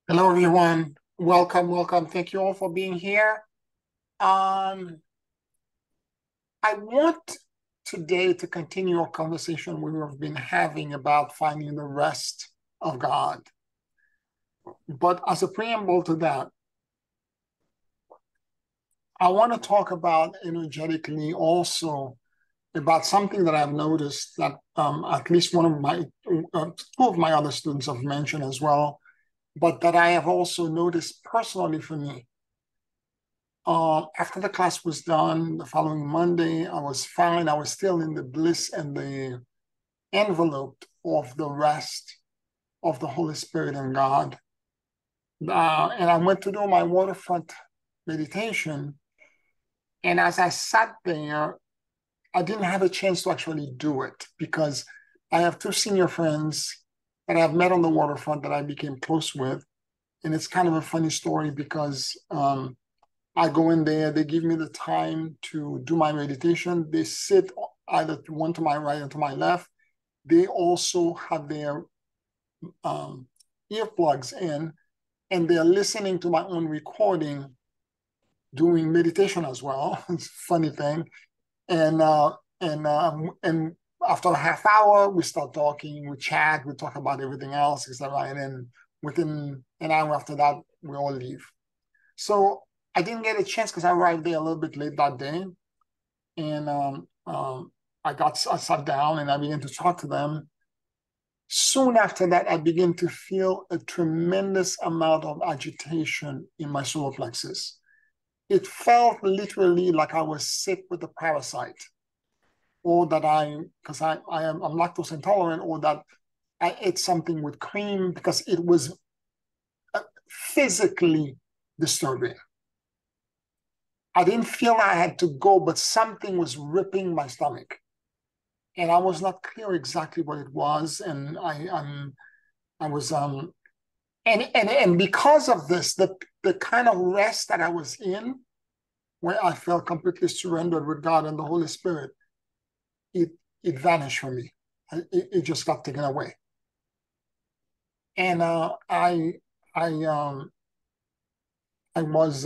Hello, everyone. Welcome, welcome. Thank you all for being here. Um, I want today to continue a conversation we have been having about finding the rest of God. But as a preamble to that, I want to talk about energetically also about something that I've noticed that at least two of my other students have mentioned as well, but that I have also noticed personally for me. After the class was done, the following Monday, I was fine. I was still in the bliss and the envelope of the rest of the Holy Spirit and God. And I went to do my waterfront meditation. And as I sat there, I didn't have a chance to actually do it because I have two senior friends that I've met on the waterfront that I became close with. And it's kind of a funny story because I go in there, they give me the time to do my meditation. They sit either one to my right or to my left. They also have their um, earplugs in and they're listening to my own recording doing meditation as well. It's a funny thing. And and after a half hour, we start talking, we chat, we talk about everything else, etc. And then within an hour after that, we all leave. So I didn't get a chance because I arrived there a little bit late that day, and I sat down and I began to talk to them. Soon after that, I began to feel a tremendous amount of agitation in my solar plexus. It felt literally like I was sick with a parasite, or that because I'm lactose intolerant, or that I ate something with cream because it was physically disturbing. I didn't feel I had to go, but something was ripping my stomach. And I was not clear exactly what it was. And I was and because of this, the kind of rest that I was in, where I felt completely surrendered with God and the Holy Spirit, it it vanished from me. It just got taken away. And I I was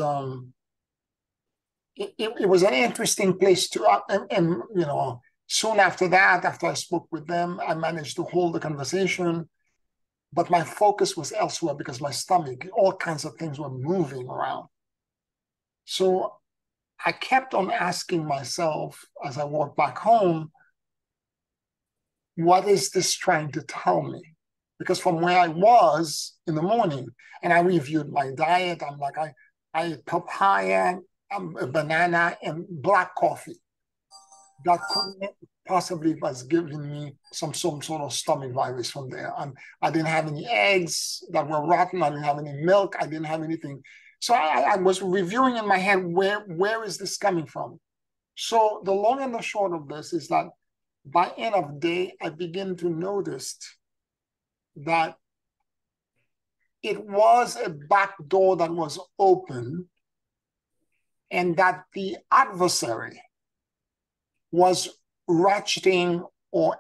it was an interesting place to and you know, soon after that, after I spoke with them, I managed to hold the conversation, but my focus was elsewhere because my stomach, all kinds of things were moving around. So I kept on asking myself as I walked back home, what is this trying to tell me? Because from where I was in the morning, and I reviewed my diet, I ate papaya, a banana, and black coffee. That couldn't possibly was giving me some sort of stomach virus from there. I didn't have any eggs that were rotten. I didn't have any milk. I didn't have anything. So I was reviewing in my head, where is this coming from? So the long and the short of this is that by end of day, I begin to notice that it was a back door that was open and that the adversary was ratcheting or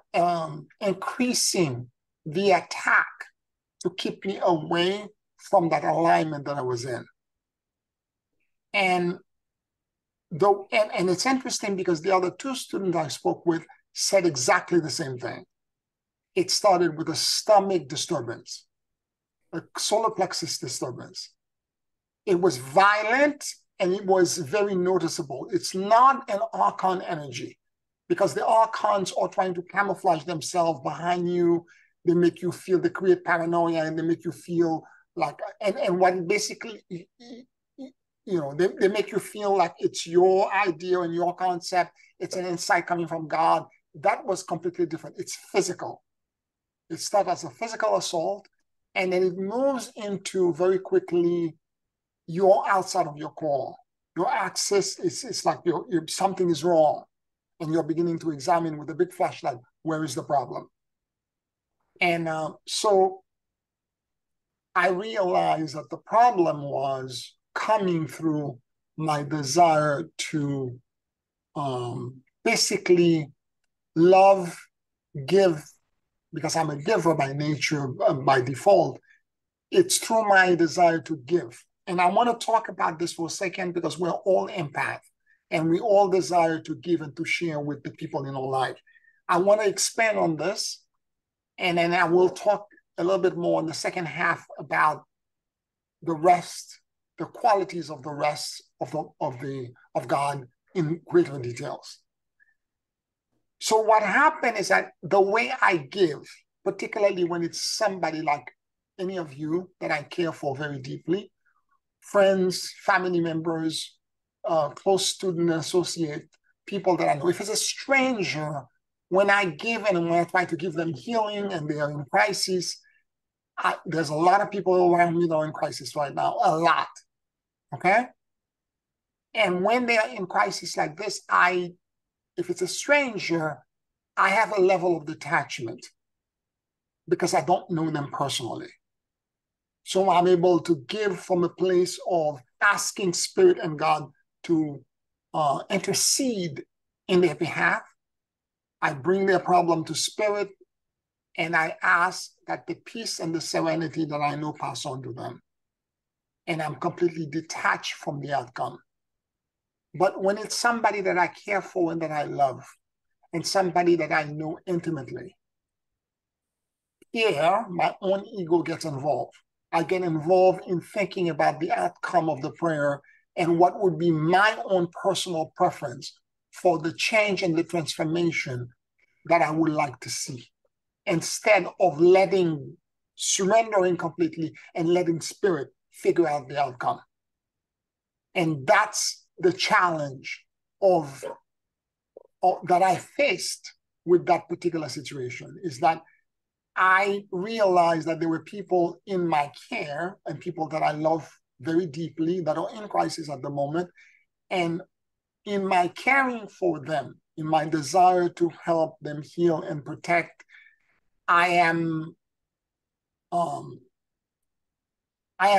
increasing the attack to keep me away from that alignment that I was in. And and it's interesting because the other two students I spoke with said exactly the same thing. It started with a stomach disturbance, a solar plexus disturbance. It was violent and it was very noticeable. It's not an archon energy because the archons are trying to camouflage themselves behind you. They make you feel, they create paranoia and they make you feel like, and what basically, they make you feel like it's your idea and your concept. It's an insight coming from God. That was completely different. It's physical. It starts as a physical assault and then it moves into very quickly you're outside of your core. Your axis is it's like something is wrong, and you're beginning to examine with a big flashlight where is the problem. And so I realized that the problem was coming through my desire to basically love, give, because I'm a giver by nature, by default, It's through my desire to give. And I want to talk about this for a second because we're all empath and we all desire to give and to share with the people in our life. I want to expand on this, and then I will talk a little bit more in the second half about the rest, the qualities of the rest of God in greater details. So what happened is that the way I give, particularly when it's somebody like any of you that I care for very deeply, friends, family members, close student, associate, people that I know. If it's a stranger, when I give and when I try to give them healing and they are in crisis, there's a lot of people around me that are in crisis right now, a lot, okay? And when they are in crisis like this, if it's a stranger, I have a level of detachment because I don't know them personally. So I'm able to give from a place of asking Spirit and God to intercede in their behalf. I bring their problem to Spirit, and I ask that the peace and the serenity that I know pass on to them. And I'm completely detached from the outcome. But when it's somebody that I care for and that I love, and somebody that I know intimately, here my own ego gets involved. I get involved in thinking about the outcome of the prayer and what would be my own personal preference for the change and the transformation that I would like to see, instead of surrendering completely and letting Spirit figure out the outcome. And that's the challenge that I faced with that particular situation, is that I realized that there were people in my care and people that I love very deeply that are in crisis at the moment. And in my caring for them, in my desire to help them heal and protect, I am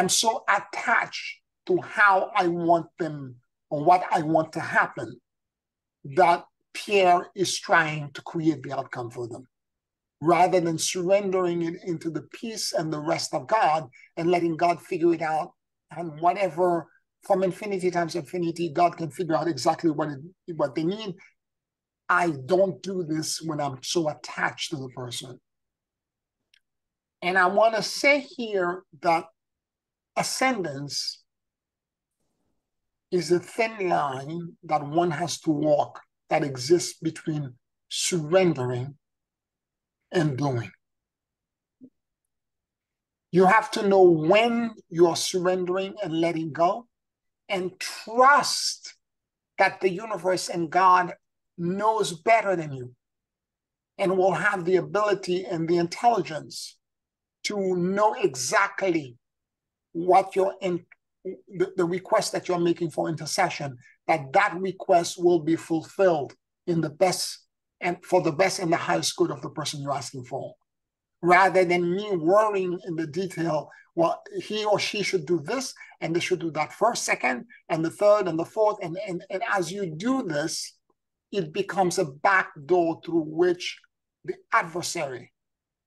so attached to how I want them or what I want to happen that Pierre is trying to create the outcome for them, rather than surrendering it into the peace and the rest of God and letting God figure it out. And whatever, from infinity times infinity, God can figure out exactly what they need. I don't do this when I'm so attached to the person. And I want to say here that ascendance is a thin line that one has to walk that exists between surrendering and doing. You have to know when you are surrendering and letting go, and trust that the universe and God knows better than you and will have the ability and the intelligence to know exactly what the request that you're making for intercession, that request will be fulfilled in the best and for the best and the highest good of the person you're asking for, rather than me worrying in the detail, well, he or she should do this, and they should do that first, second, and the third, and the fourth. And as you do this, it becomes a back door through which the adversary,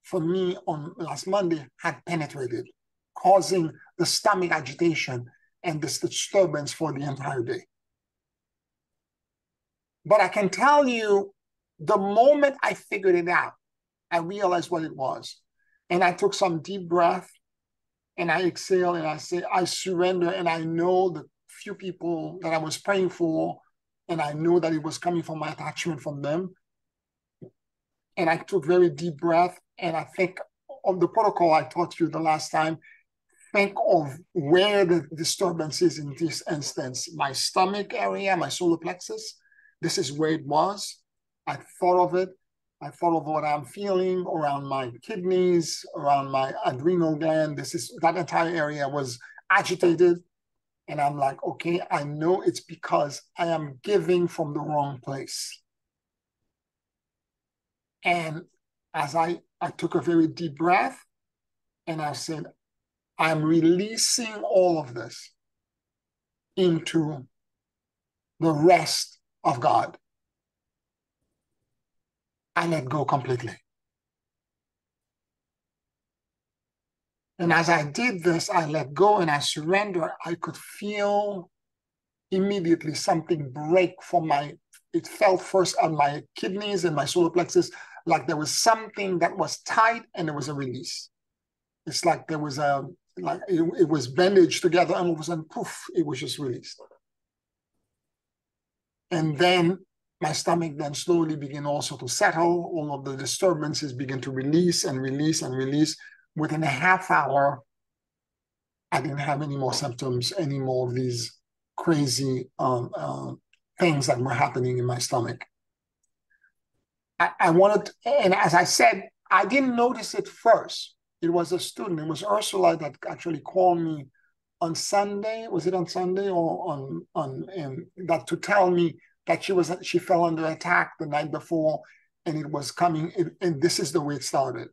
for me on last Monday, had penetrated, causing the stomach agitation and this disturbance for the entire day. But I can tell you, the moment I figured it out, I realized what it was. And I took some deep breath and I exhale and I say, I surrender. And I know the few people that I was praying for, and I know that it was coming from my attachment from them. And I took very deep breath. And I think of the protocol I taught you the last time. Think of where the disturbance is in this instance. My stomach area, my solar plexus, this is where it was. I thought of it. I thought of what I'm feeling around my kidneys, around my adrenal gland. That entire area was agitated. And I'm like, okay, I know it's because I am giving from the wrong place. And as I took a very deep breath and I said, I'm releasing all of this into the rest of God. I let go completely. And as I did this, I let go and I surrendered. I could feel immediately something break from it felt first on my kidneys and my solar plexus, like there was something that was tight and there was a release. It's like there was it was bandaged together and all of a sudden, poof, it was just released. And then my stomach then slowly began also to settle. All of the disturbances begin to release and release and release. Within a half hour, I didn't have any more symptoms, any more of these crazy things that were happening in my stomach. I wanted, and as I said, I didn't notice it first. It was a student. It was Ursula that actually called me on Sunday. Was it on Sunday or on that to tell me that she fell under attack the night before, and it was coming. And this is the way it started.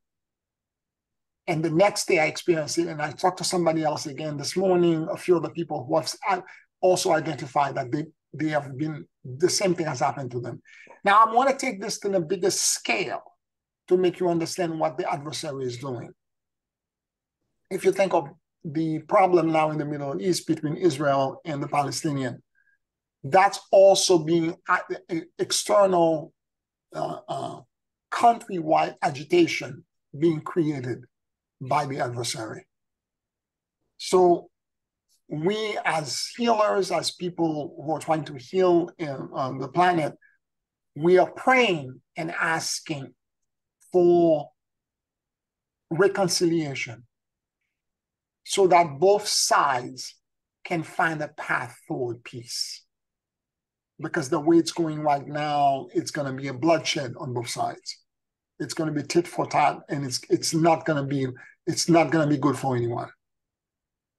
And the next day I experienced it, and I talked to somebody else again this morning. A few other people who have also identified that they have been, the same thing has happened to them. Now I want to take this to the biggest scale to make you understand what the adversary is doing. If you think of the problem now in the Middle East between Israel and the Palestinian, that's also being external countrywide agitation being created by the adversary. So we as healers, as people who are trying to heal on the planet, we are praying and asking for reconciliation so that both sides can find a path toward peace. Because the way it's going right now, it's going to be a bloodshed on both sides. It's going to be tit for tat, and it's not going to be good for anyone.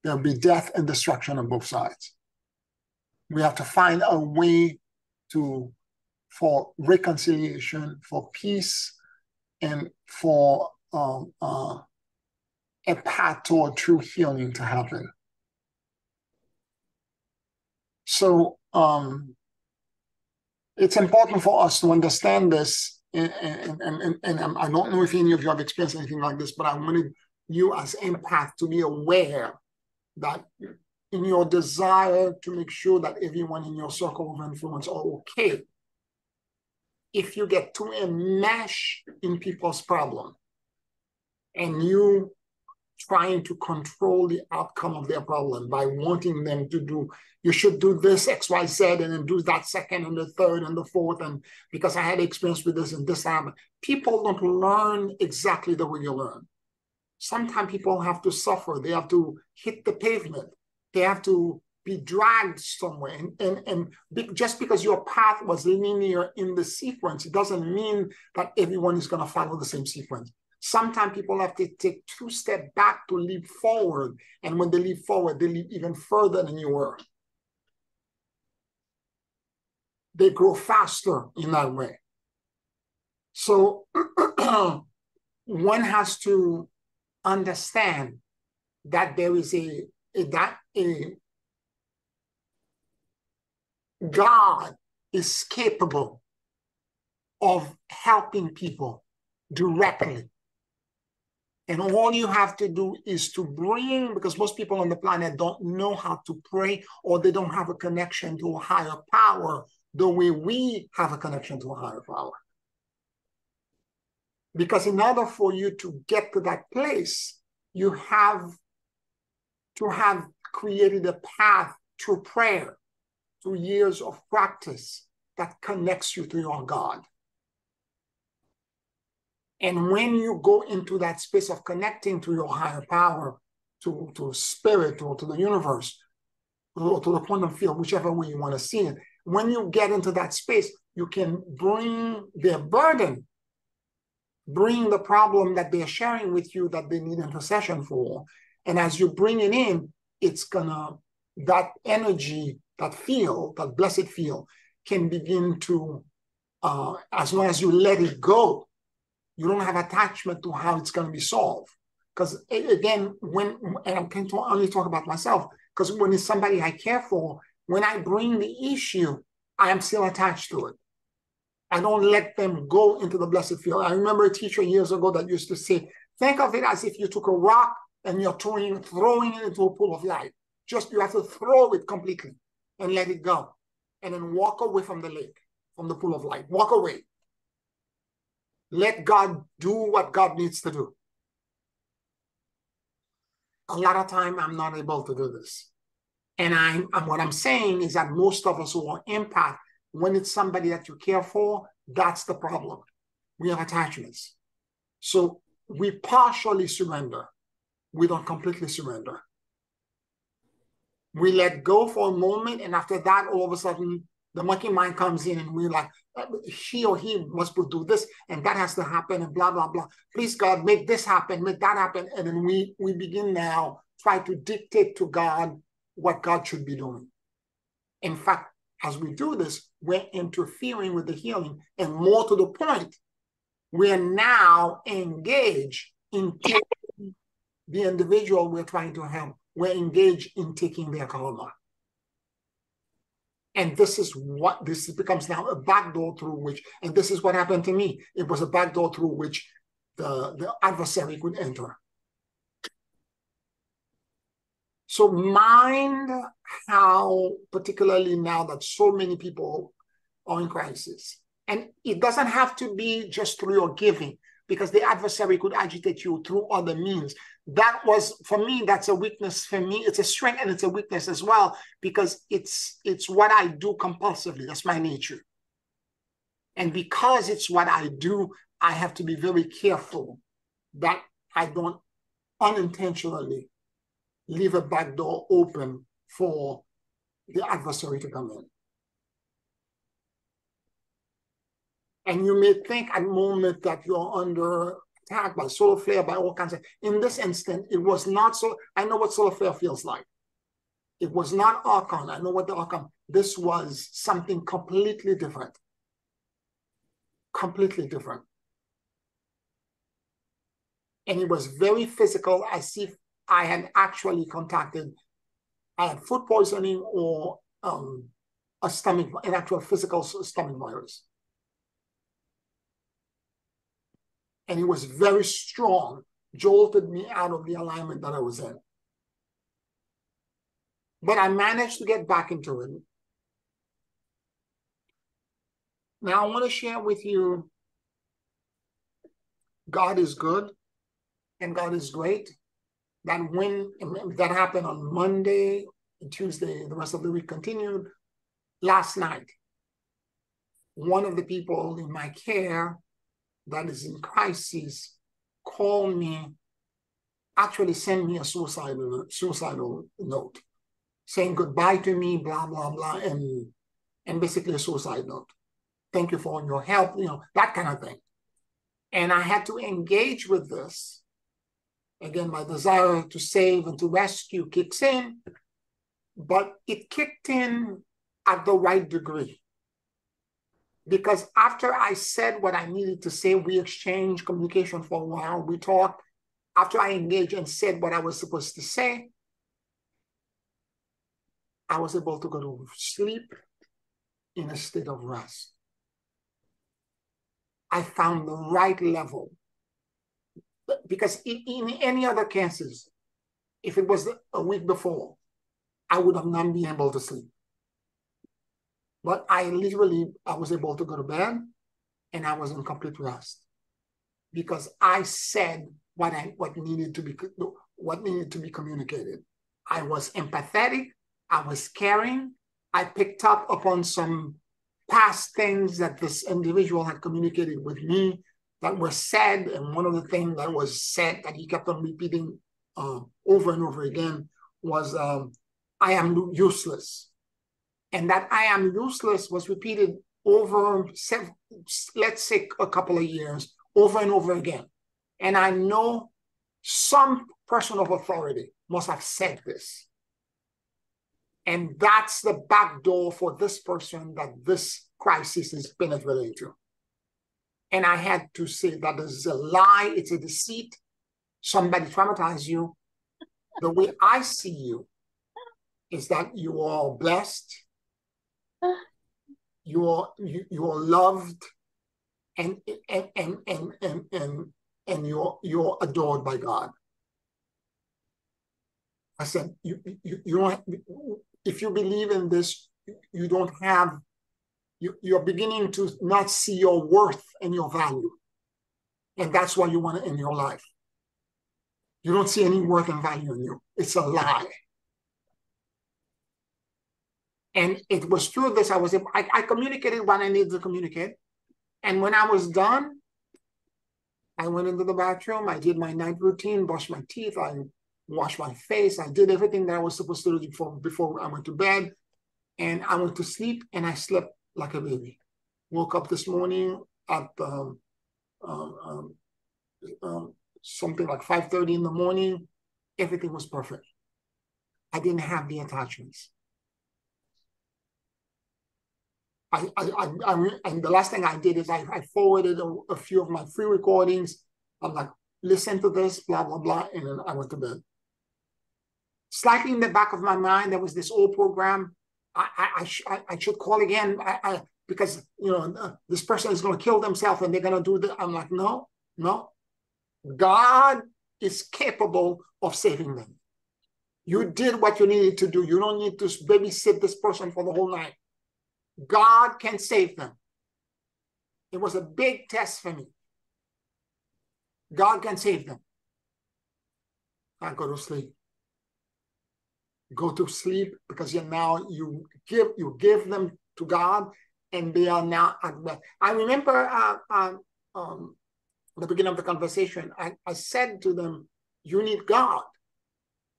There'll be death and destruction on both sides. We have to find a way for reconciliation, for peace, and for a path toward true healing to happen. So it's important for us to understand this, and I don't know if any of you have experienced anything like this, but I wanted you as empath to be aware that in your desire to make sure that everyone in your circle of influence are okay, if you get too enmeshed in people's problem and you trying to control the outcome of their problem by wanting them to do, you should do this X, Y, Z, and then do that second and the third and the fourth, and because I had experience with this and this happened. People don't learn exactly the way you learn. Sometimes people have to suffer. They have to hit the pavement. They have to be dragged somewhere. Just because your path was linear in the sequence, it doesn't mean that everyone is going to follow the same sequence. Sometimes people have to take 2 steps back to leap forward. And when they leap forward, they leap even further than you were. They grow faster in that way. So one has to understand that there is God is capable of helping people directly. And all you have to do is to bring, because most people on the planet don't know how to pray, or they don't have a connection to a higher power the way we have a connection to a higher power. Because in order for you to get to that place, you have to have created a path through prayer, through years of practice that connects you to your God. And when you go into that space of connecting to your higher power, to spirit, or to the universe, or to the quantum field, whichever way you want to see it, when you get into that space, you can bring their burden, bring the problem that they're sharing with you that they need intercession for. And as you bring it in, it's gonna, that energy, that field, that blessed field, can begin to, as long as you let it go, you don't have attachment to how it's going to be solved. Because again, and I can only talk about myself, because when it's somebody I care for, when I bring the issue, I am still attached to it. I don't let them go into the blessed field. I remember a teacher years ago that used to say, think of it as if you took a rock and you're throwing it into a pool of light. You have to throw it completely and let it go. And then walk away from the lake, from the pool of light. Walk away. Let God do what God needs to do. A lot of time, I'm not able to do this. And what I'm saying is that most of us who are empath, when it's somebody that you care for, that's the problem. We have attachments. So we partially surrender. We don't completely surrender. We let go for a moment, and after that, all of a sudden, the monkey mind comes in, and we're like, she or he must do this, and that has to happen, and blah, blah, blah. Please, God, make this happen, make that happen. And then we begin now try to dictate to God what God should be doing. In fact, as we do this, we're interfering with the healing. And more to the point, we're now engaged in taking the individual we're trying to help. We're engaged in taking their karma. And this becomes now a backdoor through which, and this is what happened to me. It was a backdoor through which the adversary could enter. So mind how, particularly now that so many people are in crisis, and it doesn't have to be just through your giving, because the adversary could agitate you through other means. That was, for me, that's a weakness. For me, it's a strength and it's a weakness as well, because it's what I do compulsively. That's my nature. And because it's what I do, I have to be very careful that I don't unintentionally leave a back door open for the adversary to come in. And you may think at the moment that you're under attack by solar flare, by all kinds of, in this instant, it was not so, I know what solar flare feels like. It was not Archon. I know what the Archon, this was something completely different. Completely different. And it was very physical, as if I had actually contacted, I had food poisoning or an actual physical stomach virus. And it was very strong, jolted me out of the alignment that I was in. But I managed to get back into it. Now I want to share with you, God is good and God is great. That when that happened on Monday and Tuesday, the rest of the week continued. Last night, one of the people in my care that is in crisis called me, actually sent me a suicidal note, saying goodbye to me, blah, blah, blah, and basically a suicide note. Thank you for all your help, that kind of thing. And I had to engage with this. Again, my desire to save and to rescue kicks in, but it kicked in at the right degree. Because after I said what I needed to say, we exchanged communication for a while, we talked. After I engaged and said what I was supposed to say, I was able to go to sleep in a state of rest. I found the right level. Because in any other cases, if it was a week before, I would have not been able to sleep. But I was able to go to bed and I was in complete rest because I said what needed to be communicated. I was empathetic. I was caring. I picked up upon some past things that this individual had communicated with me that were said. And one of the things that was said that he kept on repeating over and over again was, I am useless. And that I am useless was repeated over, let's say, a couple of years, over and over again. And I know some person of authority must have said this. And that's the back door for this person that this crisis is penetrating to. And I had to say that this is a lie, it's a deceit. Somebody traumatized you. The way I see you is that you are blessed, you are loved, and you're adored by God. I said, you don't, if you believe in this, you don't have, you're beginning to not see your worth and your value. And that's what you want in your life. You don't see any worth and value in you. It's a lie. And it was through this, I communicated what I needed to communicate. And when I was done, I went into the bathroom, I did my night routine, brushed my teeth, I washed my face, I did everything that I was supposed to do before I went to bed. And I went to sleep and I slept like a baby. Woke up this morning at something like 5:30 in the morning. Everything was perfect. I didn't have the attachments. And the last thing I did is I forwarded a few of my free recordings. I'm like, listen to this, blah, blah, blah. And then I went to bed. Slightly in the back of my mind, there was this old program. I should call again because, this person is going to kill themselves and they're going to do that. I'm like, no. God is capable of saving them. You did what you needed to do. You don't need to babysit this person for the whole night. God can save them. It was a big test for me. God can save them. I go to sleep. Go to sleep because you give them to God and they are now at rest. I remember the beginning of the conversation, I said to them, you need God.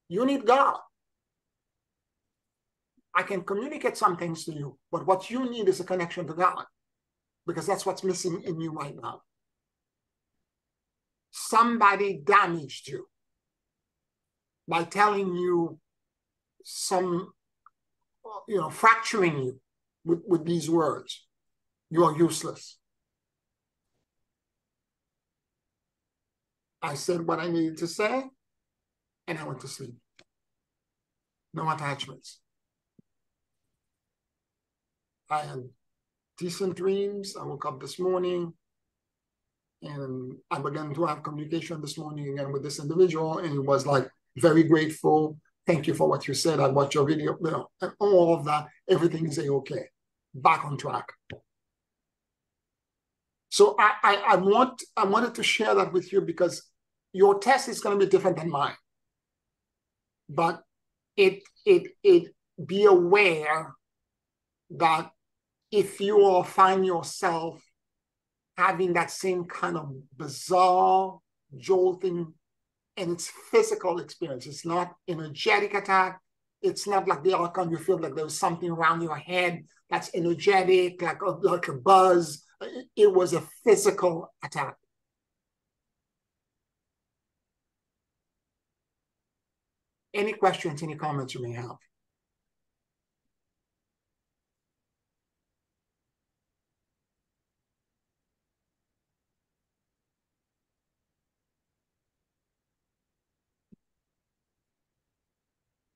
You need God. I can communicate some things to you, but what you need is a connection to God because that's what's missing in you right now. Somebody damaged you by telling you fracturing you with these words. You are useless. I said what I needed to say, and I went to sleep. No attachments. I had decent dreams. I woke up this morning, and I began to have communication this morning again with this individual, and it was like, very grateful. Thank you for what you said. I watched your video, and all of that. Everything is okay. Back on track. So I wanted to share that with you because your test is going to be different than mine. But it be aware that if you all find yourself having that same kind of bizarre jolting, and it's physical experience, it's not energetic attack, it's not like the outcome you feel like there was something around your head that's energetic, like a buzz. It was a physical attack. Any questions, any comments you may have?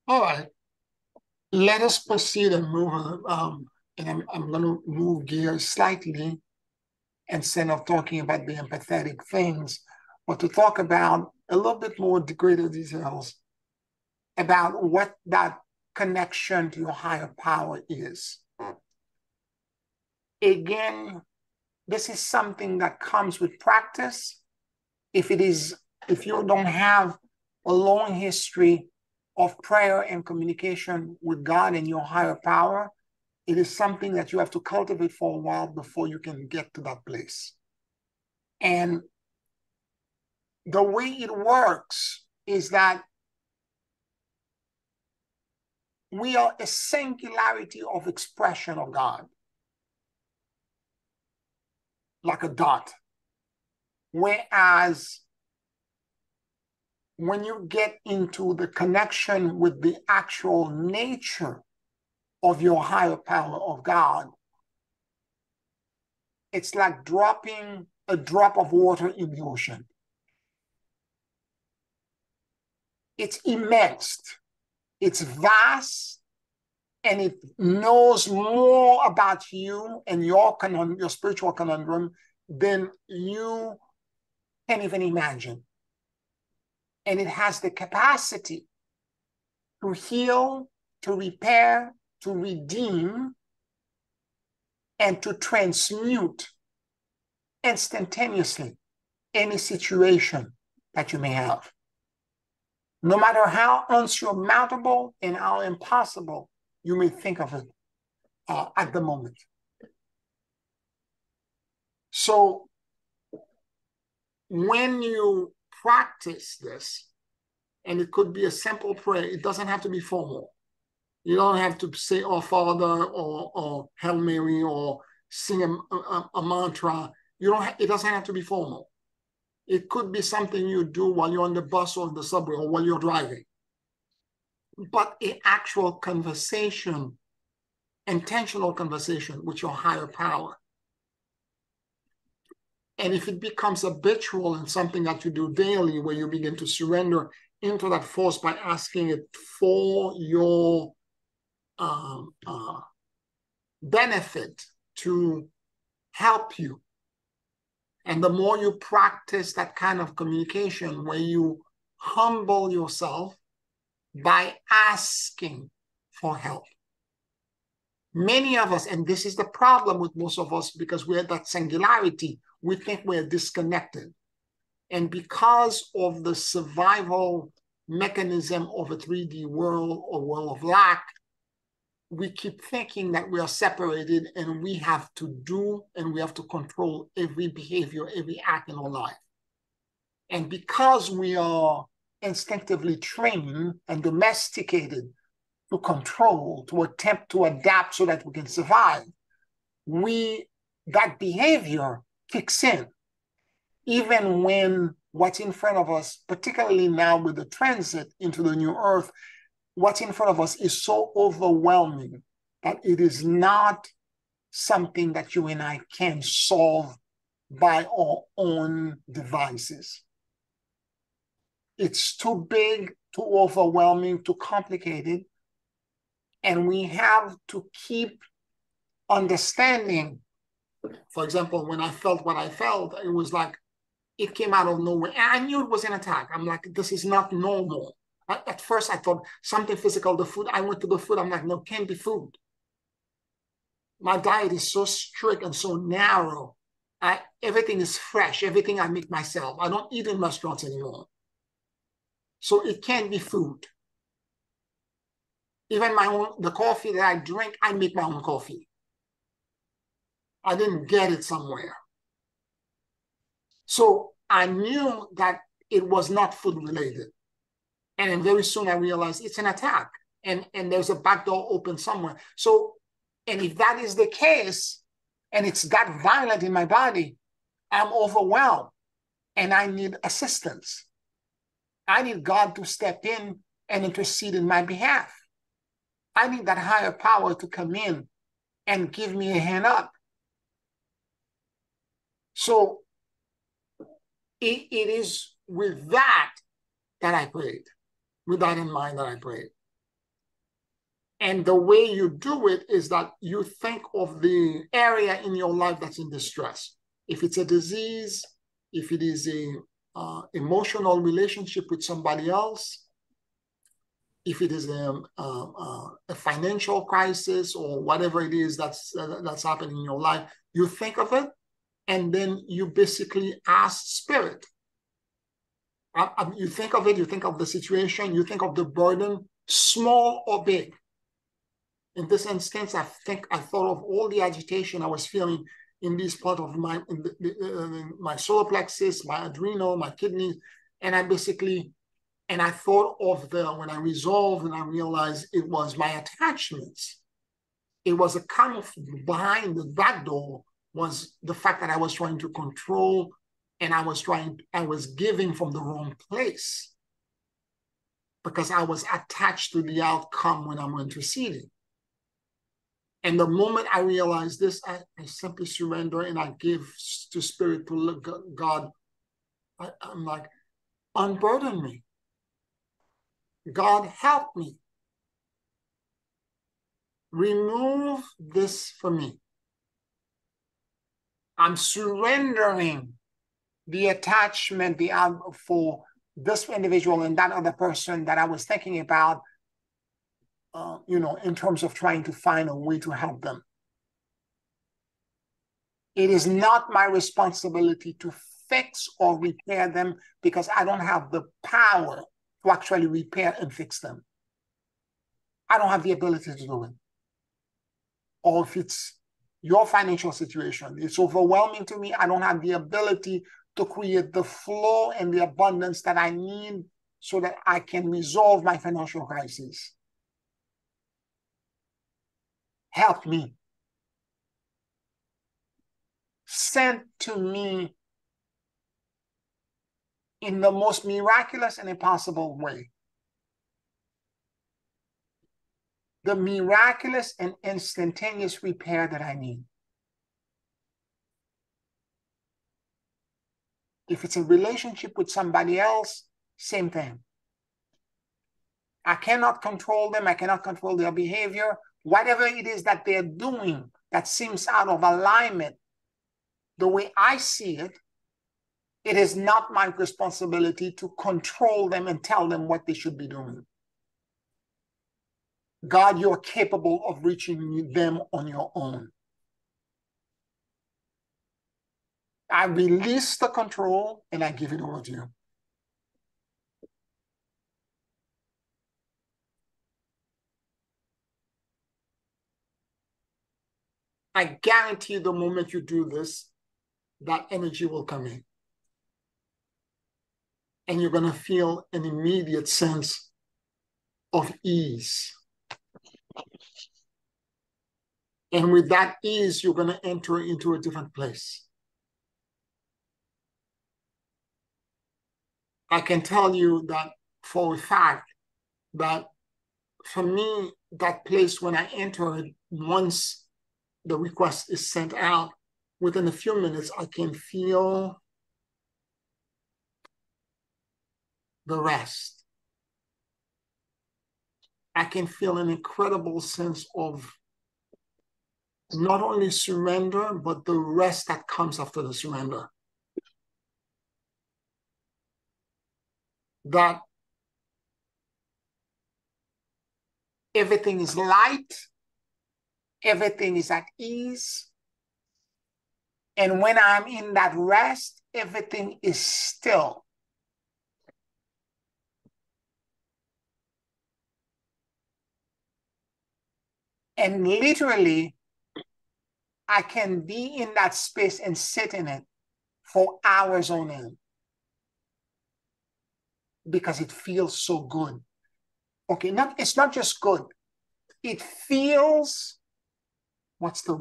All right, let us proceed and move on. And I'm going to move gears slightly instead of talking about the empathetic things, but to talk about a little bit more greater details about what that connection to your higher power is. Again, this is something that comes with practice. If you don't have a long history of prayer and communication with God and your higher power, it is something that you have to cultivate for a while before you can get to that place. And the way it works is that we are a singularity of expression of God, like a dot. Whereas when you get into the connection with the actual nature of your higher power of God, it's like dropping a drop of water in the ocean. It's immense, it's vast, and it knows more about you and your spiritual conundrum than you can even imagine. And it has the capacity to heal, to repair, to redeem, and to transmute instantaneously any situation that you may have. No matter how unsurmountable and how impossible you may think of it at the moment. So when you practice this, and it could be a simple prayer, it doesn't have to be formal. You don't have to say, "Oh, Father," or Hail Mary, or sing a mantra. It doesn't have to be formal. It could be something you do while you're on the bus or the subway or while you're driving. But an actual conversation, intentional conversation with your higher power. And if it becomes habitual and something that you do daily, where you begin to surrender into that force by asking it for your benefit to help you. And the more you practice that kind of communication, where you humble yourself by asking for help. Many of us, and this is the problem with most of us, because we're that singularity, we think we're disconnected. And because of the survival mechanism of a 3D world or world of lack, we keep thinking that we are separated and we have to do and we have to control every behavior, every act in our life. And because we are instinctively trained and domesticated to control, to attempt to adapt so that we can survive, that behavior kicks in. Even when what's in front of us, particularly now with the transit into the new earth, what's in front of us is so overwhelming that it is not something that you and I can solve by our own devices. It's too big, too overwhelming, too complicated. And we have to keep understanding. For example, when I felt what I felt, it was like it came out of nowhere. And I knew it was an attack. I'm like, this is not normal. At first, I thought something physical, the food. I went to the food. I'm like, no, can't be food. My diet is so strict and so narrow. Everything is fresh. Everything I make myself. I don't eat in restaurants anymore. So it can't be food. Even the coffee that I drink, I make my own coffee. I didn't get it somewhere. So I knew that it was not food related. And then very soon I realized it's an attack and there's a back door open somewhere. So, and if that is the case, and it's that violent in my body, I'm overwhelmed and I need assistance. I need God to step in and intercede in my behalf. I need that higher power to come in and give me a hand up. So it is with that I prayed. With that in mind that I prayed. And the way you do it is that you think of the area in your life that's in distress. If it's a disease, if it is a emotional relationship with somebody else, if it is a financial crisis or whatever it is that's happening in your life, you think of it, and then you basically ask Spirit. You think of it, you think of the situation, you think of the burden, small or big. In this instance, I thought of all the agitation I was feeling in this part of my solar plexus, my adrenal, my kidneys, and I thought of when I resolved and I realized it was my attachments. It was a kind of behind the back door was the fact that I was trying to control and I was giving from the wrong place because I was attached to the outcome when I'm interceding. And the moment I realized this, I simply surrender and I give to Spirit, to God. I'm like, unburden me. God, help me. Remove this from me. I'm surrendering the attachment for this individual and that other person that I was thinking about. in terms of trying to find a way to help them. It is not my responsibility to fix or repair them because I don't have the power to actually repair and fix them. I don't have the ability to do it. Or if it's your financial situation, it's overwhelming to me, I don't have the ability to create the flow and the abundance that I need so that I can resolve my financial crisis. Help me. Send to me in the most miraculous and impossible way the miraculous and instantaneous repair that I need. If it's a relationship with somebody else, same thing. I cannot control them. I cannot control their behavior. Whatever it is that they're doing that seems out of alignment, the way I see it, it is not my responsibility to control them and tell them what they should be doing. God, you're capable of reaching them on your own. I release the control and I give it over to you. I guarantee the moment you do this, that energy will come in. And you're going to feel an immediate sense of ease. And with that ease, you're going to enter into a different place. I can tell you that for a fact that for me, that place when I enter it, once the request is sent out, within a few minutes, I can feel the rest. I can feel an incredible sense of not only surrender, but the rest that comes after the surrender. That everything is light, everything is at ease, and when I'm in that rest, everything is still. And literally, I can be in that space and sit in it for hours on end because it feels so good. Okay, it's not just good. It feels, what's the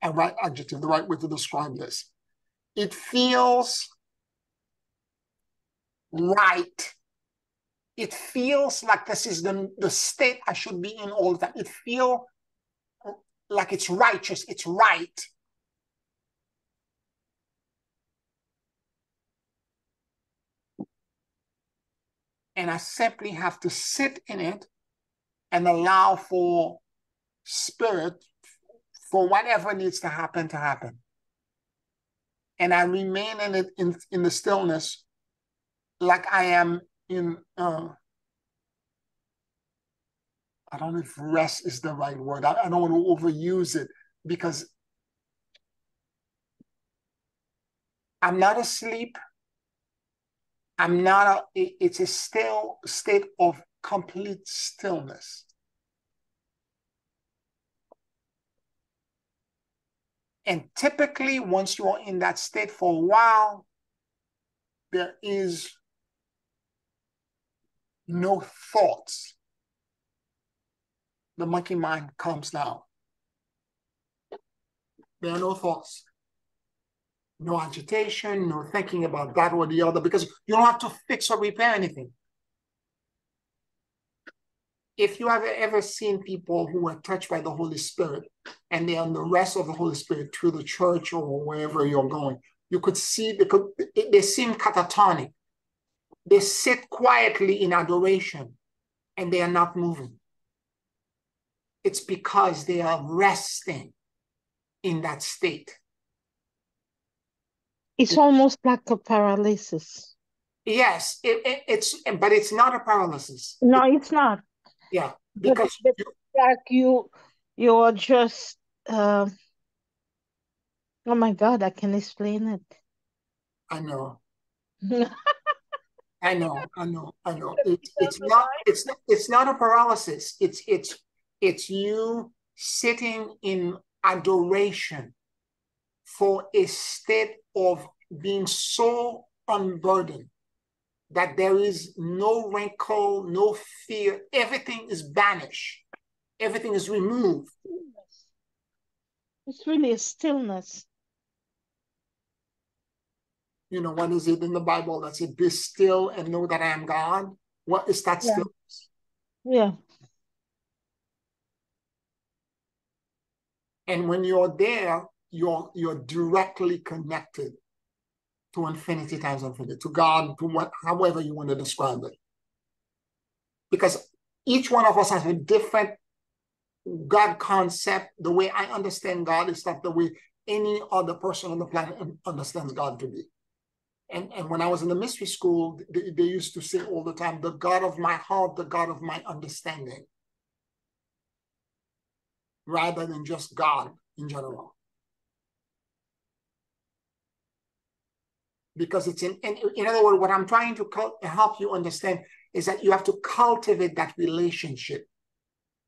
right adjective, the right way to describe this? It feels right. It feels like this is the state I should be in all the time. It feels like it's righteous, it's right. And I simply have to sit in it and allow for spirit, for whatever needs to happen. And I remain in it in the stillness like I am in, I don't know if rest is the right word. I don't want to overuse it because I'm not asleep. It's a still state of complete stillness. And typically, once you are in that state for a while, there is no thoughts. The monkey mind comes down. There are no thoughts. No agitation, no thinking about that or the other, because you don't have to fix or repair anything. If you have ever seen people who are touched by the Holy Spirit and they are on the rest of the Holy Spirit through the church or wherever you're going, you could see they seem catatonic. They sit quietly in adoration and they are not moving. It's because they are resting in that state. It's almost like a paralysis. Yes, but it's not a paralysis. No, it's not. Yeah, because But like you are just oh my God, I can explain it. I know, Because I know. you don't know why? It's not a paralysis. It's you sitting in adoration for a state of being so unburdened that there is no wrinkle, no fear. Everything is banished. Everything is removed. Stillness. It's really a stillness. You know, what is it in the Bible that said, be still and know that I am God? What is that Yeah. stillness? Yeah. And when you're there, you're directly connected to infinity times infinity, to God, to what, however you want to describe it. Because each one of us has a different God concept. The way I understand God is not the way any other person on the planet understands God to be. And when I was in the mystery school, they used to say all the time, the God of my heart, the God of my understanding, rather than just God in general. Because it's in other words, what I'm trying to help you understand is that you have to cultivate that relationship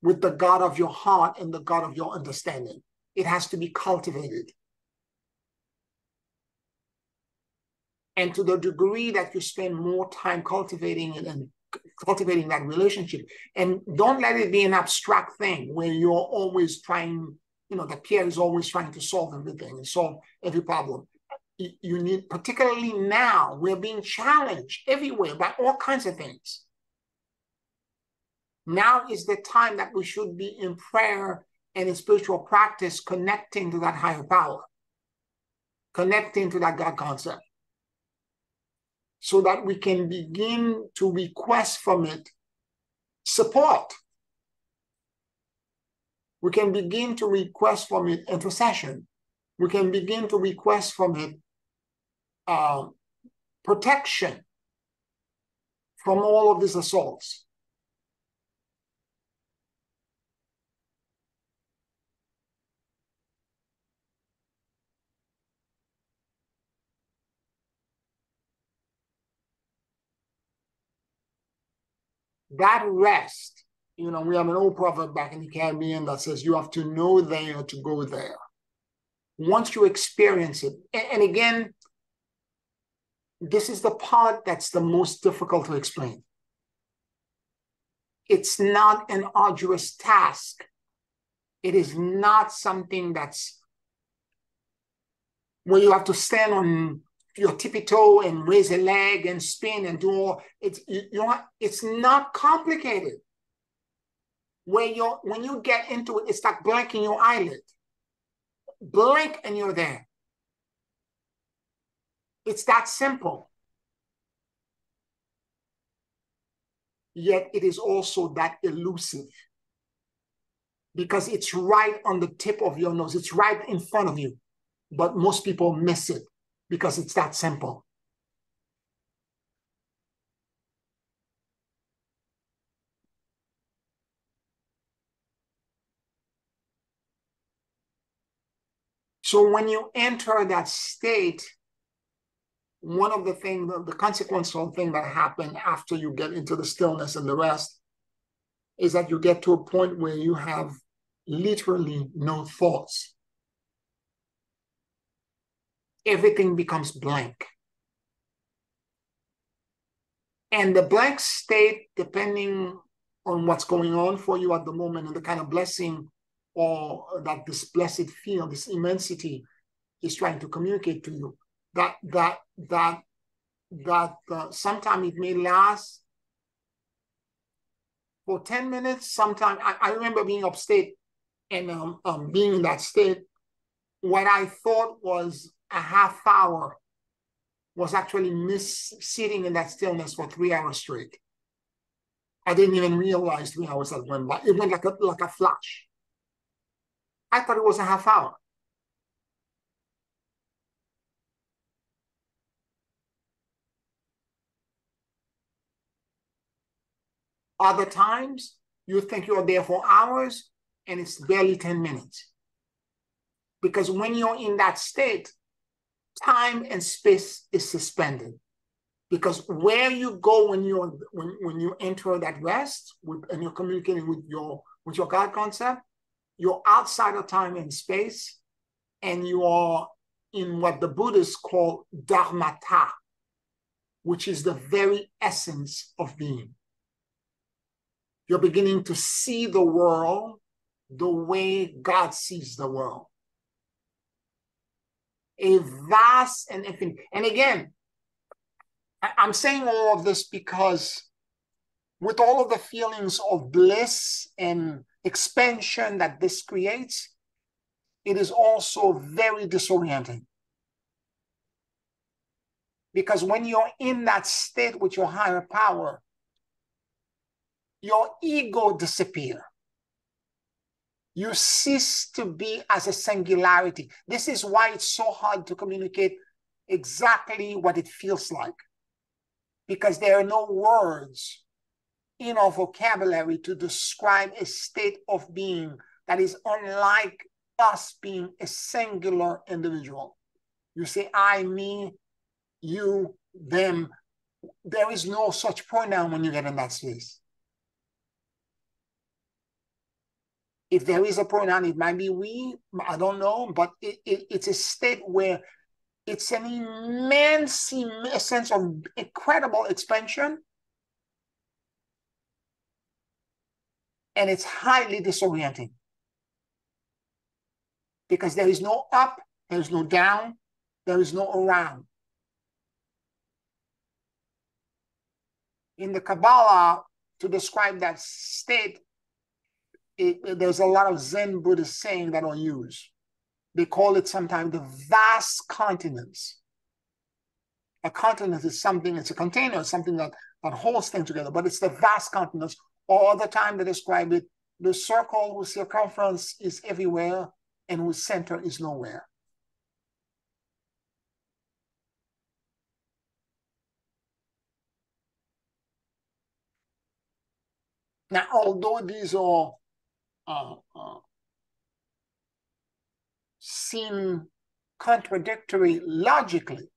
with the God of your heart and the God of your understanding. It has to be cultivated. And to the degree that you spend more time cultivating it and cultivating that relationship, and don't let it be an abstract thing where you're always trying, you know, that Pierre is always trying to solve everything and solve every problem. You need, particularly now, we're being challenged everywhere by all kinds of things. Now is the time that we should be in prayer and in spiritual practice, connecting to that higher power, connecting to that God concept, so that we can begin to request from it support. We can begin to request from it intercession. We can begin to request from it protection from all of these assaults. That rest, you know, we have an old proverb back in the Caribbean that says you have to know there to go there. Once you experience it, and again, this is the part that's the most difficult to explain. It's not an arduous task. It is not something that's where you have to stand on your tippy toe and raise a leg and spin and do all. It's not complicated. When you get into it, it's like blinking your eyelid. Blink and you're there. It's that simple. Yet it is also that elusive because it's right on the tip of your nose. It's right in front of you. But most people miss it because it's that simple. So when you enter that state, one of the things, the consequential thing that happen after you get into the stillness and the rest is that you get to a point where you have literally no thoughts. Everything becomes blank. And the blank state, depending on what's going on for you at the moment and the kind of blessing or that this blessed field, this immensity is trying to communicate to you, that sometimes it may last for 10 minutes. Sometimes I remember being upstate and being in that state. What I thought was a half hour was actually sitting in that stillness for 3 hours straight. I didn't even realize 3 hours that went by. It went like a flash. I thought it was a half hour. Other times, You think you're there for hours, and it's barely 10 minutes. Because when you're in that state, time and space is suspended. Because where you go when you enter that rest and you're communicating with your God concept, you're outside of time and space, and you are in what the Buddhists call dharmata, which is the very essence of being. You're beginning to see the world the way God sees the world. A vast and infinite. And again, I'm saying all of this because with all of the feelings of bliss and expansion that this creates, it is also very disorienting. Because when you're in that state with your higher power, your ego disappears. You cease to be as a singularity. This is why it's so hard to communicate exactly what it feels like. Because there are no words in our vocabulary to describe a state of being that is unlike us being a singular individual. You say I, me, you, them. There is no such pronoun when you get in that space. If there is a pronoun, it might be we, I don't know, but it's a state where it's an immense sense of incredible expansion, and it's highly disorienting. Because there is no up, there is no down, there is no around. In the Kabbalah, to describe that state, there's a lot of Zen Buddhist saying that are used. They call it sometimes the vast continents. A continent is something, it's a container, it's something that holds things together, but it's the vast continents. Or other time they describe it, the circle whose circumference is everywhere and whose center is nowhere. Now, although these are seem contradictory logically,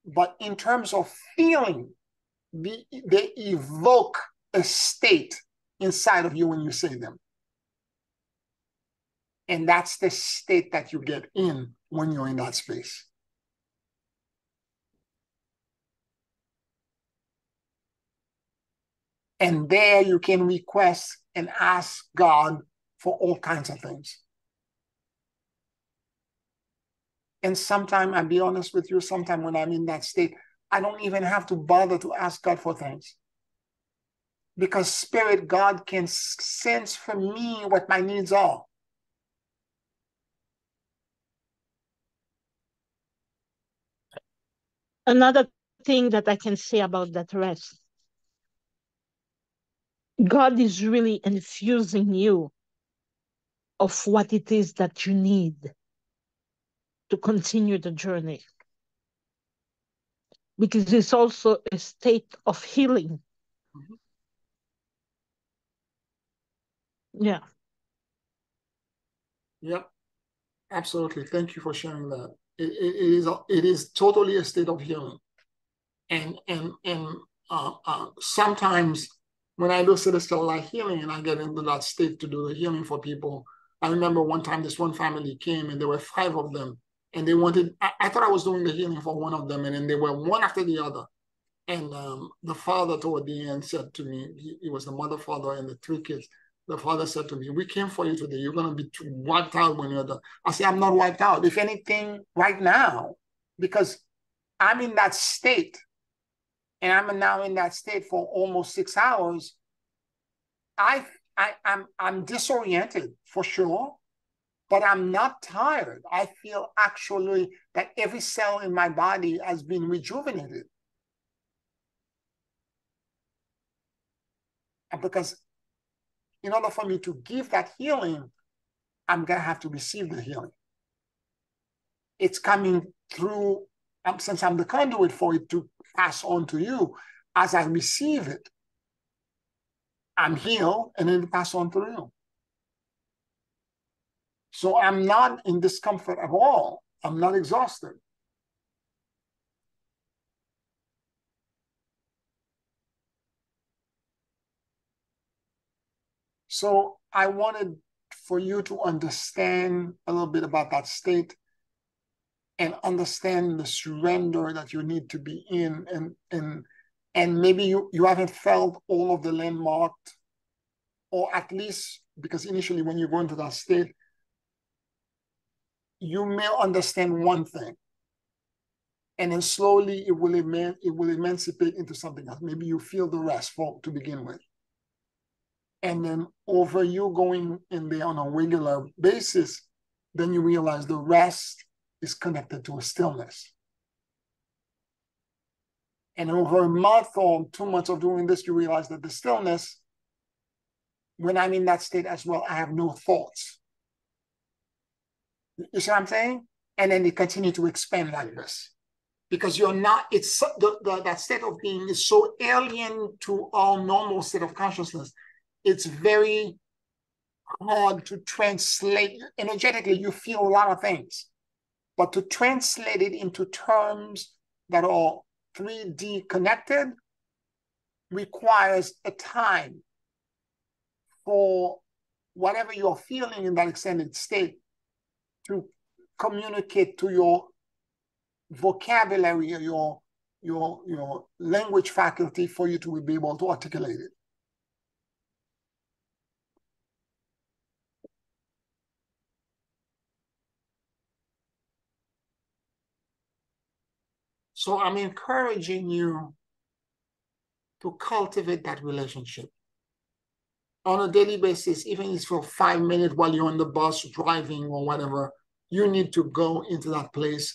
but in terms of feeling, they evoke a state inside of you when you say them. And that's the state that you get in when you're in that space. And there you can request and ask God for all kinds of things. And sometimes, I'll be honest with you, sometimes when I'm in that state, I don't even have to bother to ask God for things. Because Spirit God can sense for me what my needs are. Another thing that I can say about that rest, God is really infusing you of what it is that you need to continue the journey. Because it's also a state of healing. Mm-hmm. Yeah. Yep, absolutely. Thank you for sharing that. It is totally a state of healing. And sometimes when I do celestial light healing and I get into that state to do the healing for people, I remember one time this one family came and there were 5 of them, and they wanted, I thought I was doing the healing for one of them, and then they were one after the other. And the father toward the end said to me, he was the mother, father, and the 3 kids. The father said to me, we came for you today. You're going to be wiped out when you're done. I said, I'm not wiped out. If anything, right now, because I'm in that state, and I'm now in that state for almost 6 hours, I'm disoriented for sure, but I'm not tired. I feel actually that every cell in my body has been rejuvenated. And because in order for me to give that healing, I'm going to have to receive the healing. It's coming through, since I'm the conduit for it to pass on to you, as I receive it, I'm healed, and then it passes on through you. So I'm not in discomfort at all. I'm not exhausted. So I wanted for you to understand a little bit about that state and understand the surrender that you need to be in. And maybe you haven't felt all of the landmarked, or at least because initially when you go into that state, you may understand one thing. And then slowly it will emancipate into something else. Maybe you feel the rest to begin with. And then over you going in there on a regular basis, then you realize the rest is connected to a stillness. And over a month or 2 months of doing this, you realize that the stillness, when I'm in that state as well, I have no thoughts. You see what I'm saying? And then they continue to expand like this. Because you're not, it's that state of being is so alien to our normal state of consciousness. It's very hard to translate. Energetically, you feel a lot of things, but to translate it into terms that are 3D connected requires a time for whatever you're feeling in that extended state to communicate to your vocabulary or your language faculty for you to be able to articulate it. So I'm encouraging you to cultivate that relationship on a daily basis, even if it's for 5 minutes while you're on the bus driving or whatever. You need to go into that place.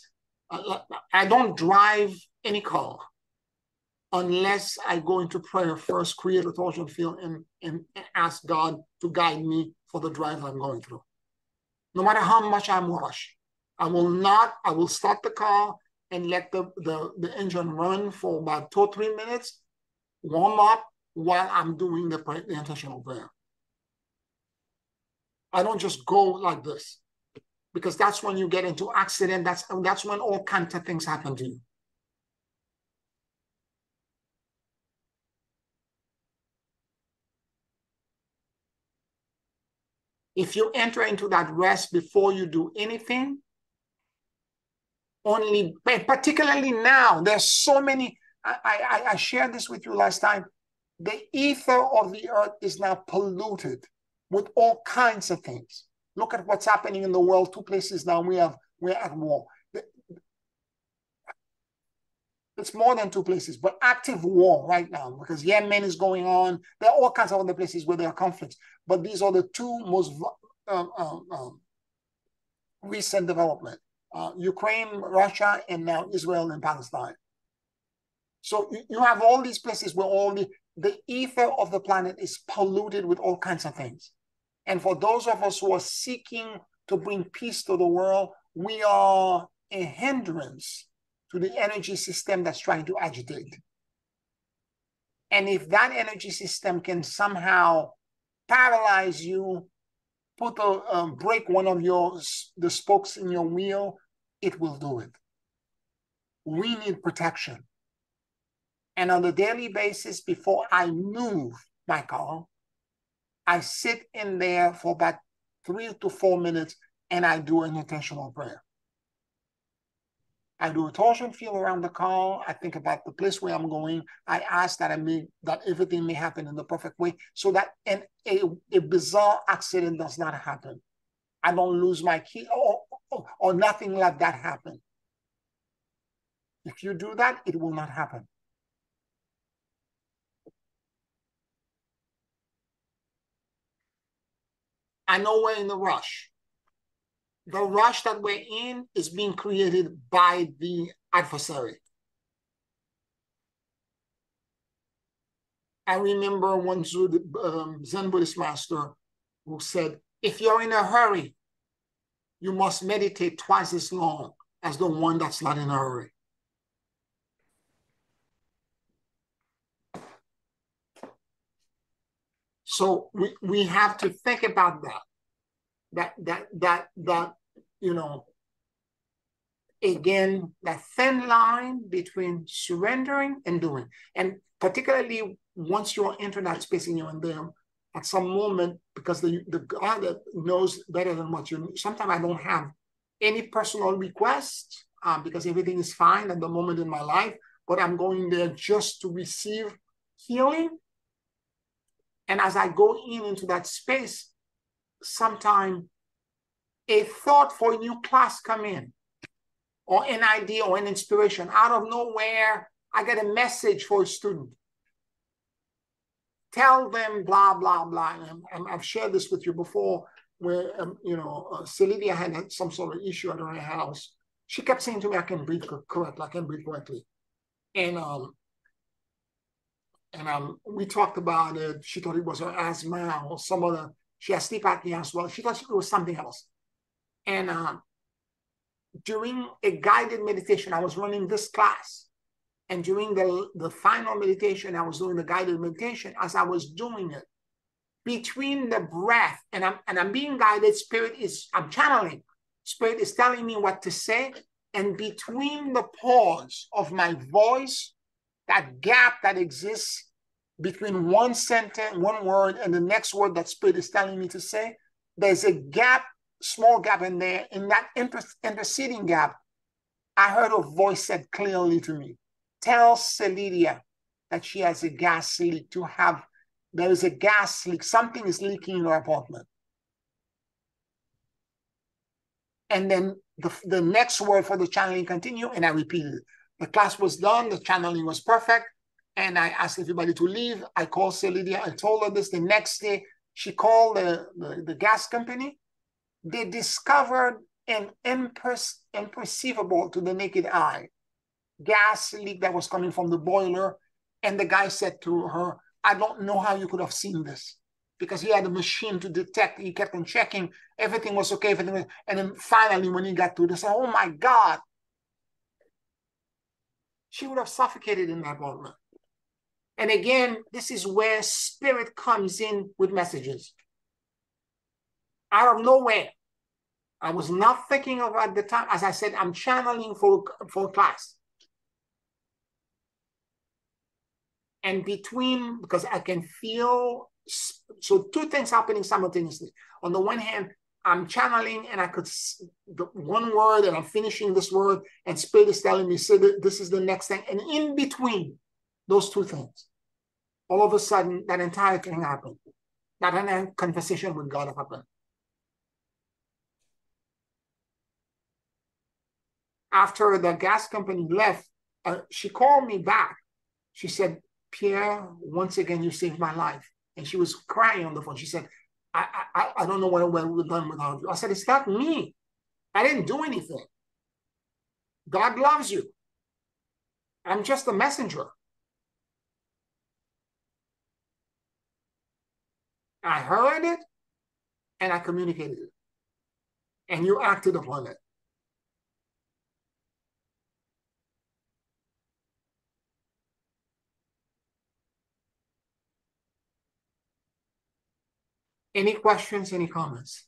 I don't drive any car unless I go into prayer first, create a torsion field, and ask God to guide me for the drive I'm going through. No matter how much I'm rushed, I will start the car and let the engine run for about 2 or 3 minutes, warm up while I'm doing the intentional prayer. I don't just go like this, because that's when you get into accident. That's when all kinds of things happen to you. If you enter into that rest before you do anything, particularly now, there's so many, I shared this with you last time. The ether of the earth is now polluted with all kinds of things. Look at what's happening in the world. 2 places now we're at war. It's more than 2 places, but active war right now, because Yemen is going on. There are all kinds of other places where there are conflicts, but these are the 2 most recent development. Ukraine, Russia, and now Israel and Palestine. So you have all these places where all the ether of the planet is polluted with all kinds of things. And for those of us who are seeking to bring peace to the world, we are a hindrance to the energy system that's trying to agitate. And if that energy system can somehow paralyze you, break one of the spokes in your wheel, it will do it. We need protection. And on a daily basis, before I move my car, I sit in there for about 3 to 4 minutes and I do an intentional prayer. I do a torsion field around the car. I think about the place where I'm going. I ask that everything may happen in the perfect way, so that a bizarre accident does not happen. I don't lose my key or nothing like that happen. If you do that, it will not happen. I know we're in the rush. The rush that we're in is being created by the adversary. I remember one Zen Buddhist master who said, if you're in a hurry, you must meditate twice as long as the one that's not in a hurry. So we have to think about that, you know, again, that thin line between surrendering and doing. And particularly once you're into that space and you're in there, at some moment, because the God that knows better than what you, sometimes I don't have any personal requests because everything is fine at the moment in my life, but I'm going there just to receive healing. And as I go into that space, sometimes a thought for a new class come in, or an idea or an inspiration. Out of nowhere, I get a message for a student. Tell them blah, blah, blah. And I've shared this with you before, where, Sylvia had some sort of issue at her house. She kept saying to me, I can breathe correctly, I can breathe correctly. And we talked about it. She thought it was her asthma or some other, she has sleep apnea as well. She thought it was something else. And during a guided meditation, I was running this class. And during the final meditation, I was doing the guided meditation. As I was doing it, between the breath, and I'm being guided, I'm channeling. Spirit is telling me what to say. And between the pause of my voice, that gap that exists between one sentence, one word, and the next word that Spirit is telling me to say, there's a gap, small gap in there. In that interceding gap, I heard a voice said clearly to me, tell Celidia that she has a gas leak there is a gas leak. Something is leaking in her apartment. And then the next word for the channeling continued, and I repeated it. The class was done. The channeling was perfect. And I asked everybody to leave. I called Celidia. I told her this. The next day, she called the gas company. They discovered an imperceivable to the naked eye gas leak that was coming from the boiler. And the guy said to her, I don't know how you could have seen this, because he had a machine to detect. He kept on checking. Everything was okay. And then finally, when he got to this, oh my God, she would have suffocated in that moment. And again, this is where Spirit comes in with messages. Out of nowhere. I was not thinking of at the time. As I said, I'm channeling for class. And between, because I can feel, so two things happening simultaneously. On the one hand, I'm channeling and I could, the one word, and I'm finishing this word, and Spirit is telling me, so this is the next thing. And in between those two things, all of a sudden, that entire thing happened. That entire conversation with God happened. After the gas company left, she called me back. She said, Pierre, once again, you saved my life. And she was crying on the phone. She said, I don't know what we've done without you. I said, it's not me. I didn't do anything. God loves you. I'm just a messenger. I heard it and I communicated it. And you acted upon it. Any questions, any comments?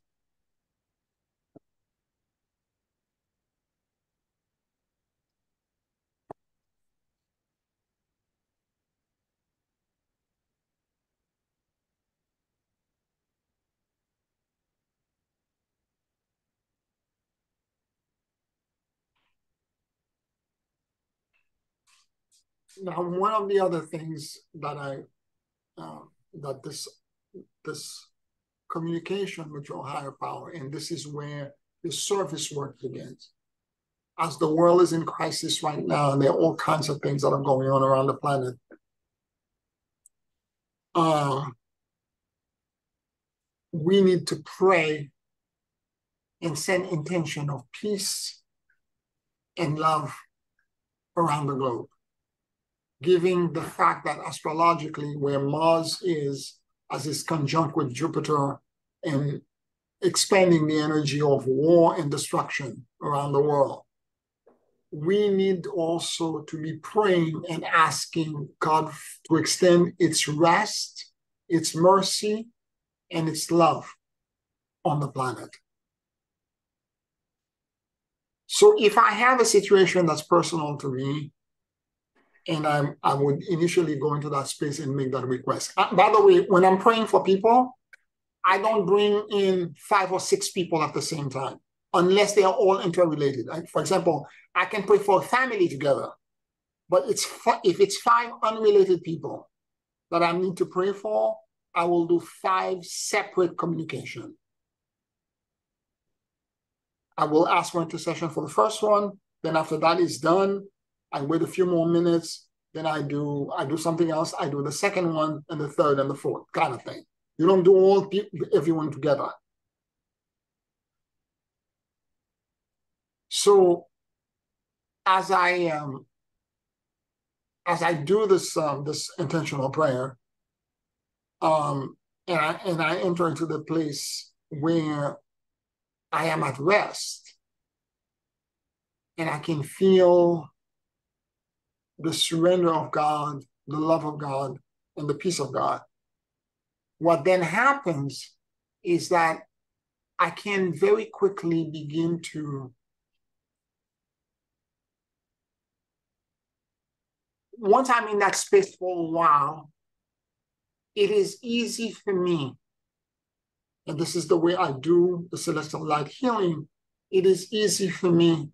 Now, one of the other things that that this communication with your higher power, and this is where the service work begins. As the world is in crisis right now, and there are all kinds of things that are going on around the planet. We need to pray and send intention of peace and love around the globe, given the fact that astrologically, where Mars is, as is conjunct with Jupiter, and expanding the energy of war and destruction around the world, we need also to be praying and asking God to extend its rest its mercy, and its love on the planet. So if I have a situation that's personal to me, and I would initially go into that space and make that request. By the way, when I'm praying for people, I don't bring in 5 or 6 people at the same time, unless they are all interrelated. For example, I can pray for a family together, but if it's 5 unrelated people that I need to pray for, I will do 5 separate communication. I will ask for intercession for the first one. Then after that is done, I wait a few more minutes. Then I do something else. I do the second one and the third and the fourth kind of thing. You don't do everyone together. So as I do this intentional prayer, and I enter into the place where I am at rest, and I can feel the surrender of God, the love of God, and the peace of God. What then happens is that I can very quickly begin to, once I'm in that space for a while, it is easy for me, and this is the way I do the celestial light healing, it is easy for me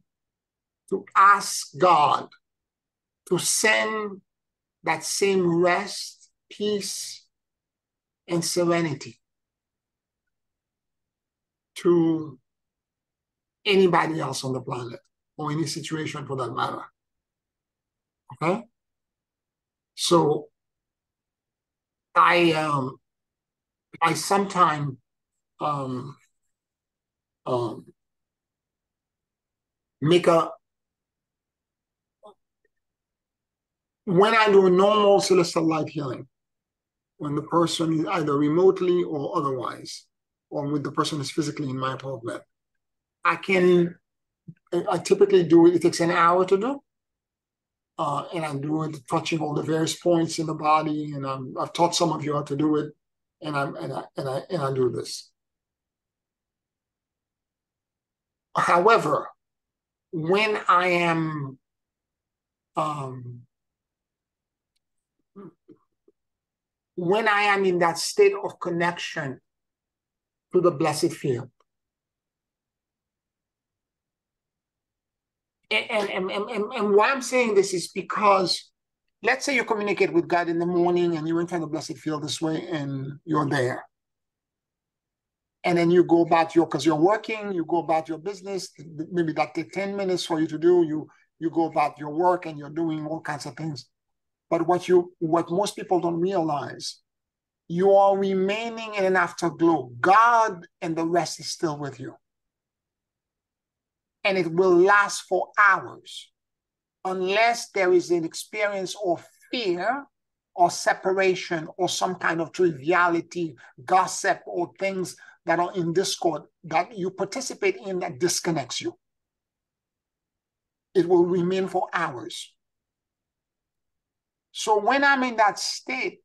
to ask God to send that same rest, peace, and serenity to anybody else on the planet, or any situation for that matter. Okay? So I sometimes make when I do a normal celestial light healing, when the person is either remotely or otherwise, or when the person is physically in my apartment, I typically do it. It takes an hour to do, and I do it touching all the various points in the body. And I've taught some of you how to do it, and I do this. However, when I am in that state of connection to the blessed field, and why I'm saying this is because, let's say you communicate with God in the morning and you enter the blessed field this way and you're there. And then you go about because you're working, you go about your business, maybe that takes 10 minutes for you to do, you go about your work and you're doing all kinds of things. But what most people don't realize, you are remaining in an afterglow. God and the rest is still with you. And it will last for hours, unless there is an experience of fear or separation or some kind of triviality, gossip, or things that are in discord that you participate in that disconnects you. It will remain for hours. So when I'm in that state,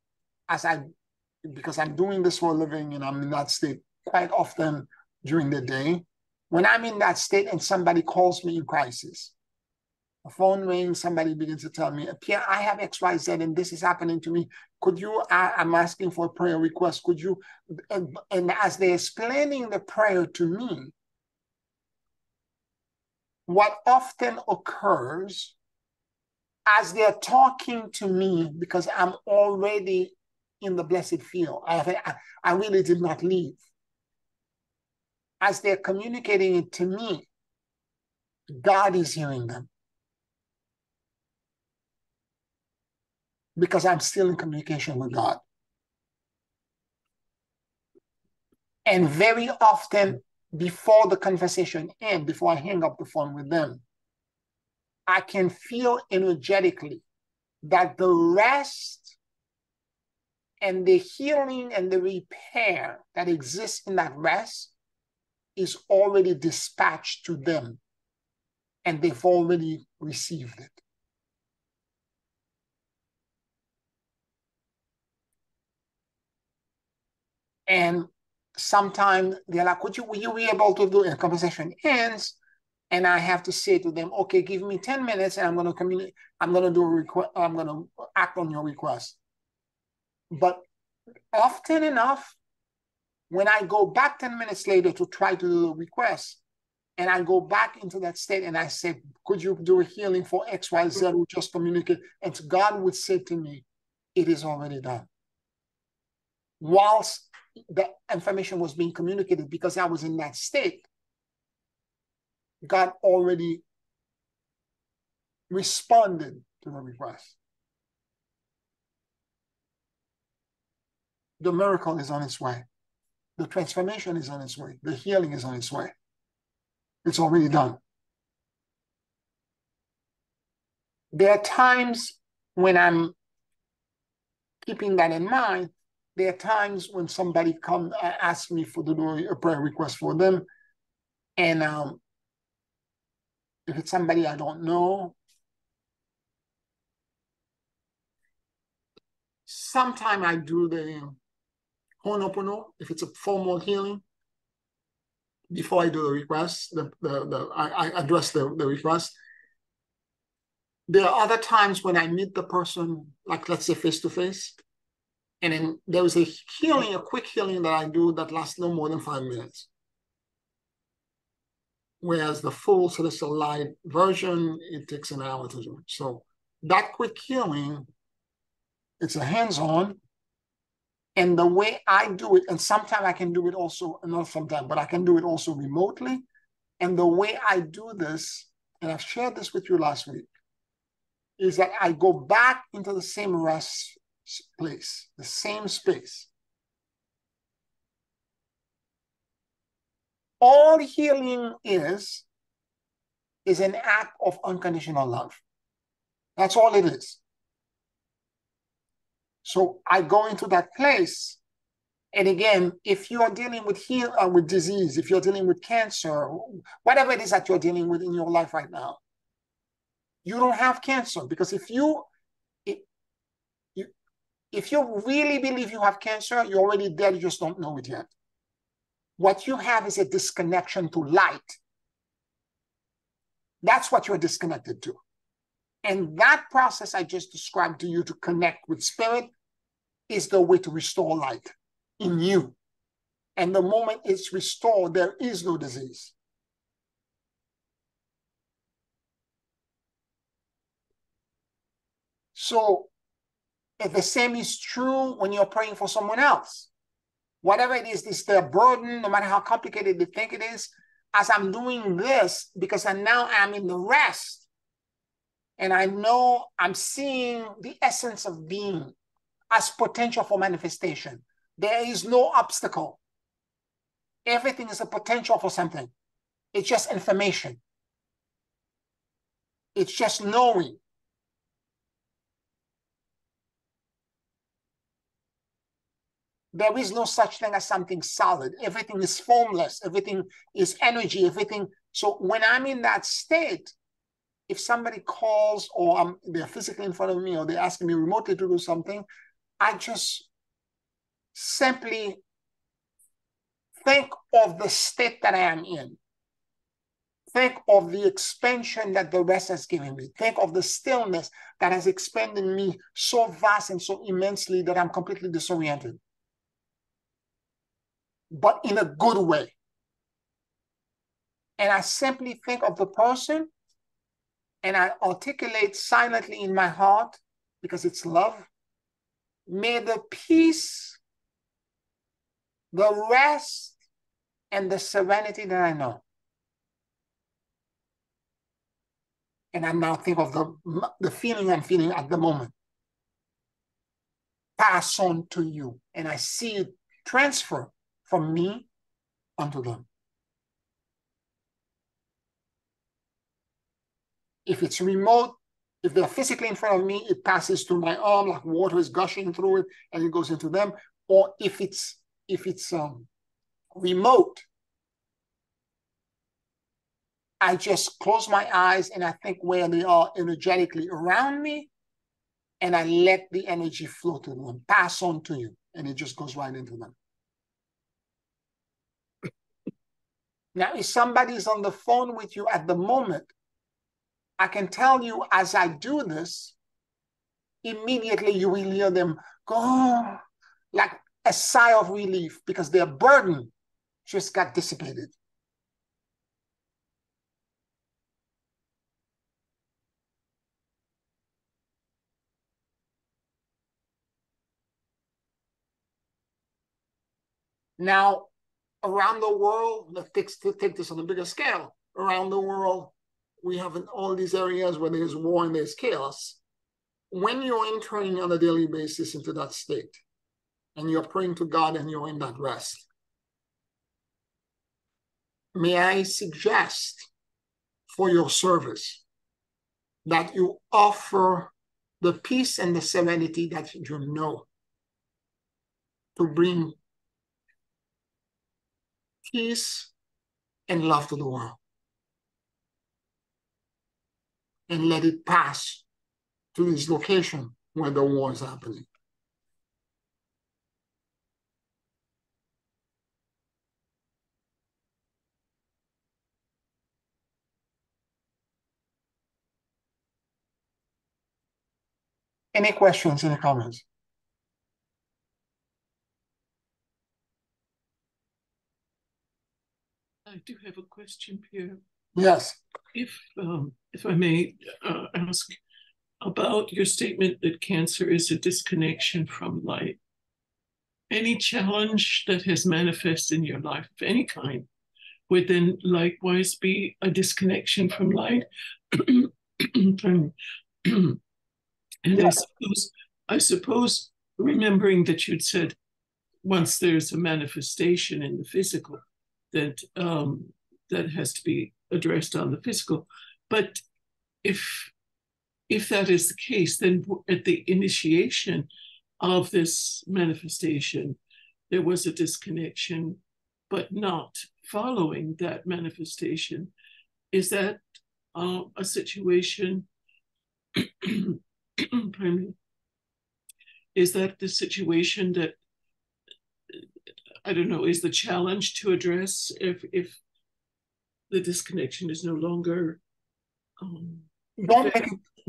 because I'm doing this for a living and I'm in that state quite often during the day, when I'm in that state and somebody calls me in crisis, a phone rings, somebody begins to tell me, Pierre, I have X, Y, Z, and this is happening to me. Could you, I'm asking for a prayer request. Could you, and as they're explaining the prayer to me, what often occurs as they're talking to me, because I'm already in the blessed field, I really did not leave. As they're communicating it to me, God is hearing them, because I'm still in communication with God. And very often, before the conversation ends, before I hang up the phone with them, I can feel energetically that the rest and the healing and the repair that exists in that rest is already dispatched to them, and they've already received it. And sometimes they're like, will you be able to do it? And conversation ends, and I have to say to them, okay, give me 10 minutes and I'm going to communicate. I'm going to do a request. I'm going to act on your request. But often enough, when I go back 10 minutes later to try to do the request, and I go back into that state and I say, could you do a healing for XYZ? We just communicate. And God would say to me, it is already done. Whilst the information was being communicated, because I was in that state, God already responded to the request. The miracle is on its way. The transformation is on its way. The healing is on its way. It's already done. There are times when I'm keeping that in mind. There are times when somebody comes ask me for do a prayer request for them, and if it's somebody I don't know, sometimes I do the Ho'oponopono if it's a formal healing. Before I do the request, I address the request. There are other times when I meet the person, like let's say face to face, and then there is a healing, a quick healing that I do that lasts no more than 5 minutes. Whereas the full celestial light version, it takes an hour to do. So that quick healing, it's a hands-on. And the way I do it, and sometimes I can do it also, not sometimes, but I can do it also remotely. And the way I do this, and I've shared this with you last week, is that I go back into the same rest place, the same space. All healing is an act of unconditional love. That's all it is. So I go into that place. And again, if you are dealing with disease, if you're dealing with cancer, whatever it is that you're dealing with in your life right now, you don't have cancer. Because if you really believe you have cancer, you're already dead, you just don't know it yet. What you have is a disconnection to light. That's what you're disconnected to. And that process I just described to you to connect with spirit is the way to restore light in you. And the moment it's restored, there is no disease. So if the same is true when you're praying for someone else. Whatever it is their burden, no matter how complicated they think it is, as I'm doing this, because now I'm in the rest, and I know I'm seeing the essence of being as potential for manifestation. There is no obstacle. Everything is a potential for something. It's just information. It's just knowing. There is no such thing as something solid. Everything is formless. Everything is energy. Everything. So when I'm in that state, if somebody calls or they're physically in front of me or they're asking me remotely to do something, I just simply think of the state that I am in. Think of the expansion that the rest has given me. Think of the stillness that has expanded me so vast and so immensely that I'm completely disoriented. But in a good way. And I simply think of the person and I articulate silently in my heart, because it's love. May the peace, the rest, and the serenity that I know. And I now think of the feeling I'm feeling at the moment. Pass on to you. And I see it transfer from me onto them. If it's remote, if they're physically in front of me, it passes through my arm like water is gushing through it and it goes into them. Or if it's remote, I just close my eyes and I think where they are energetically around me, and I let the energy flow to them, pass on to you, and it just goes right into them. Now, if somebody's on the phone with you at the moment, I can tell you as I do this, immediately you will hear them go like a sigh of relief because their burden just got dissipated. Now, around the world, let's take this on a bigger scale. Around the world, we have in all these areas where there's war and there's chaos. When you're entering on a daily basis into that state, and you're praying to God and you're in that rest, may I suggest for your service that you offer the peace and the serenity that you know to bring peace and love to the world. And let it pass to this location where the war is happening. Any questions, any comments? I do have a question, Pierre. Yes. If I may ask about your statement that cancer is a disconnection from light. Any challenge that has manifested in your life of any kind would then likewise be a disconnection from light. And yeah. I suppose, remembering that you'd said once there's a manifestation in the physical, that that has to be addressed on the physical. But if that is the case, then at the initiation of this manifestation, there was a disconnection, but not following that manifestation. Is that a situation? Pardon me. Is that the situation that, I don't know, is the challenge to address if the disconnection is no longer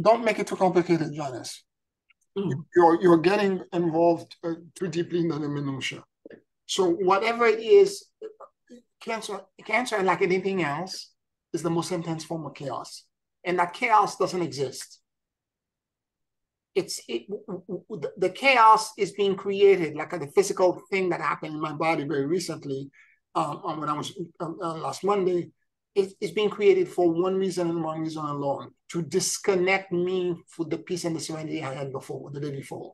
don't make it too complicated, Janice. Oh. You're getting involved too deeply in the minutia. So whatever it is, cancer, like anything else, is the most intense form of chaos, and that chaos doesn't exist. The chaos is being created, like the physical thing that happened in my body very recently, when I was last Monday. It's being created for one reason and one reason alone: to disconnect me from the peace and the serenity I had before, the day before.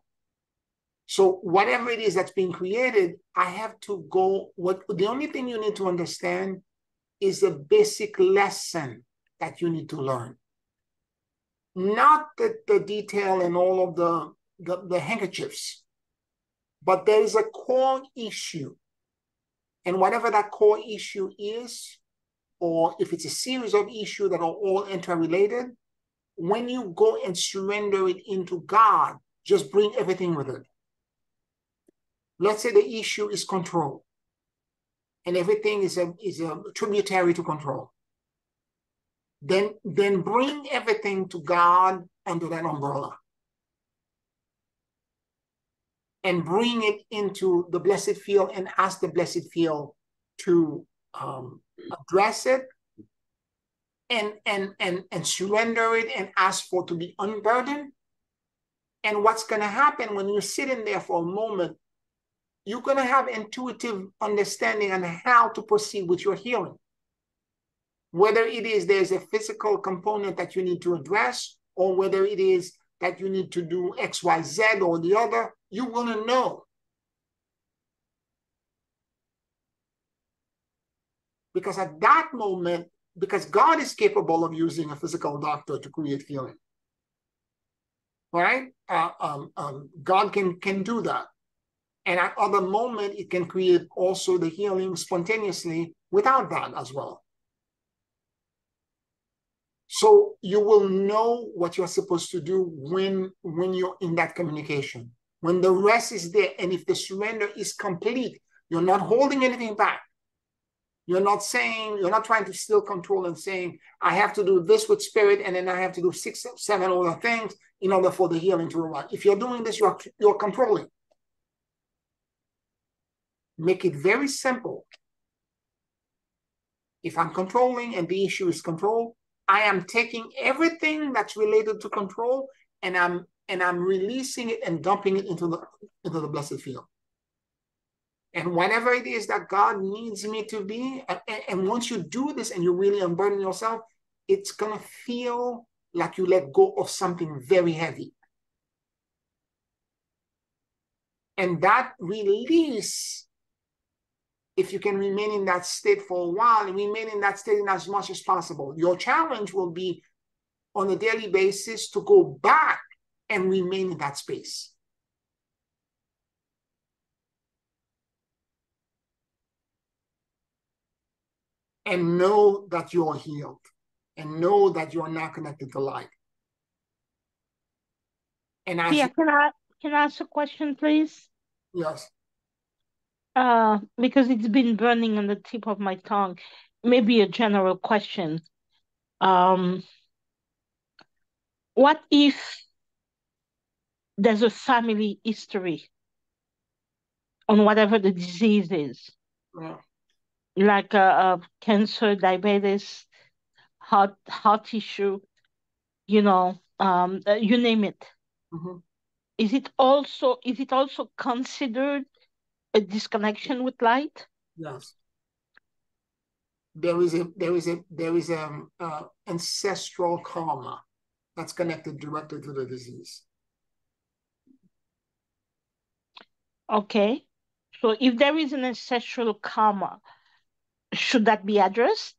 So whatever it is that's being created, I have to go. The only thing you need to understand is a basic lesson that you need to learn. Not the detail and all of the handkerchiefs, but there is a core issue. And whatever that core issue is, or if it's a series of issues that are all interrelated, when you go and surrender it into God, just bring everything with it. Let's say the issue is control, and everything is a tributary to control. Then bring everything to God under that umbrella. And bring it into the blessed field and ask the blessed field to address it and surrender it and ask for to be unburdened. And what's going to happen when you're sitting there for a moment, you're going to have intuitive understanding on how to proceed with your healing. Whether it is there's a physical component that you need to address, or whether it is that you need to do X, Y, Z or the other, you're going to know. Because at that moment, because God is capable of using a physical doctor to create healing. Right? God can do that. And at other moment, it can create also the healing spontaneously without that as well. So you will know what you're supposed to do when you're in that communication. When the rest is there, and if the surrender is complete, you're not holding anything back. You're not trying to steal control and saying, I have to do this with spirit, and then I have to do 6, 7 other things in order for the healing to arrive. If you're doing this, you're controlling. Make it very simple. If I'm controlling and the issue is control, I am taking everything that's related to control and I'm releasing it and dumping it into the blessed field. And whatever it is that God needs me to be, and once you do this and you really unburden yourself, it's going to feel like you let go of something very heavy. And that release, if you can remain in that state for a while and remain in that state as much as possible, your challenge will be on a daily basis to go back and remain in that space. And know that you're healed, and know that you're not connected to light. And as can I ask a question, please? Yes. Because it's been burning on the tip of my tongue. Maybe a general question. What if there's a family history on whatever the disease is? Yeah. Like cancer, diabetes, heart issue, you name it. Mm-hmm. Is it also considered a disconnection with light? Yes. There is ancestral karma that's connected directly to the disease. Okay. So if there is an ancestral karma, should that be addressed?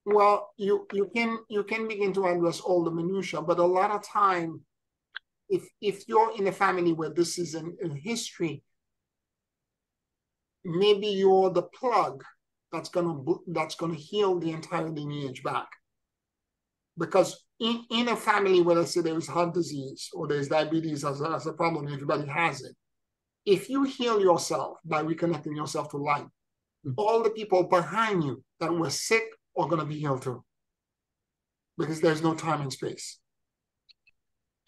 Well, you can begin to address all the minutiae, but a lot of time, if you're in a family where this is in history, maybe you're the plug that's gonna heal the entire lineage back. Because in a family where, let's say, there's heart disease or there's diabetes as a problem, everybody has it. If you heal yourself by reconnecting yourself to light, all the people behind you that were sick are going to be healed too. Because there's no time and space.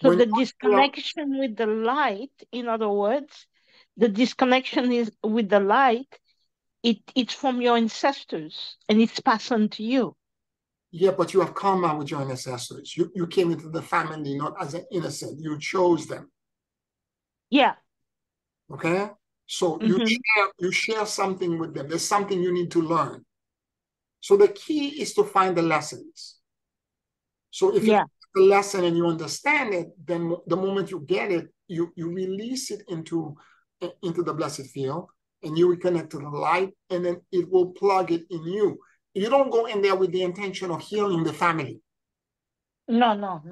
So the disconnection with the light, in other words, the disconnection is with the light, it's from your ancestors and it's passed on to you. Yeah, but you have karma with your ancestors. You came into the family not as an innocent. You chose them. Yeah. Okay? So you share something with them. There's something you need to learn. So the key is to find the lessons. So if you get the lesson and you understand it, then the moment you get it, you release it into the blessed field and you reconnect to the light, and then it will plug it in you. You don't go in there with the intention of healing the family. No.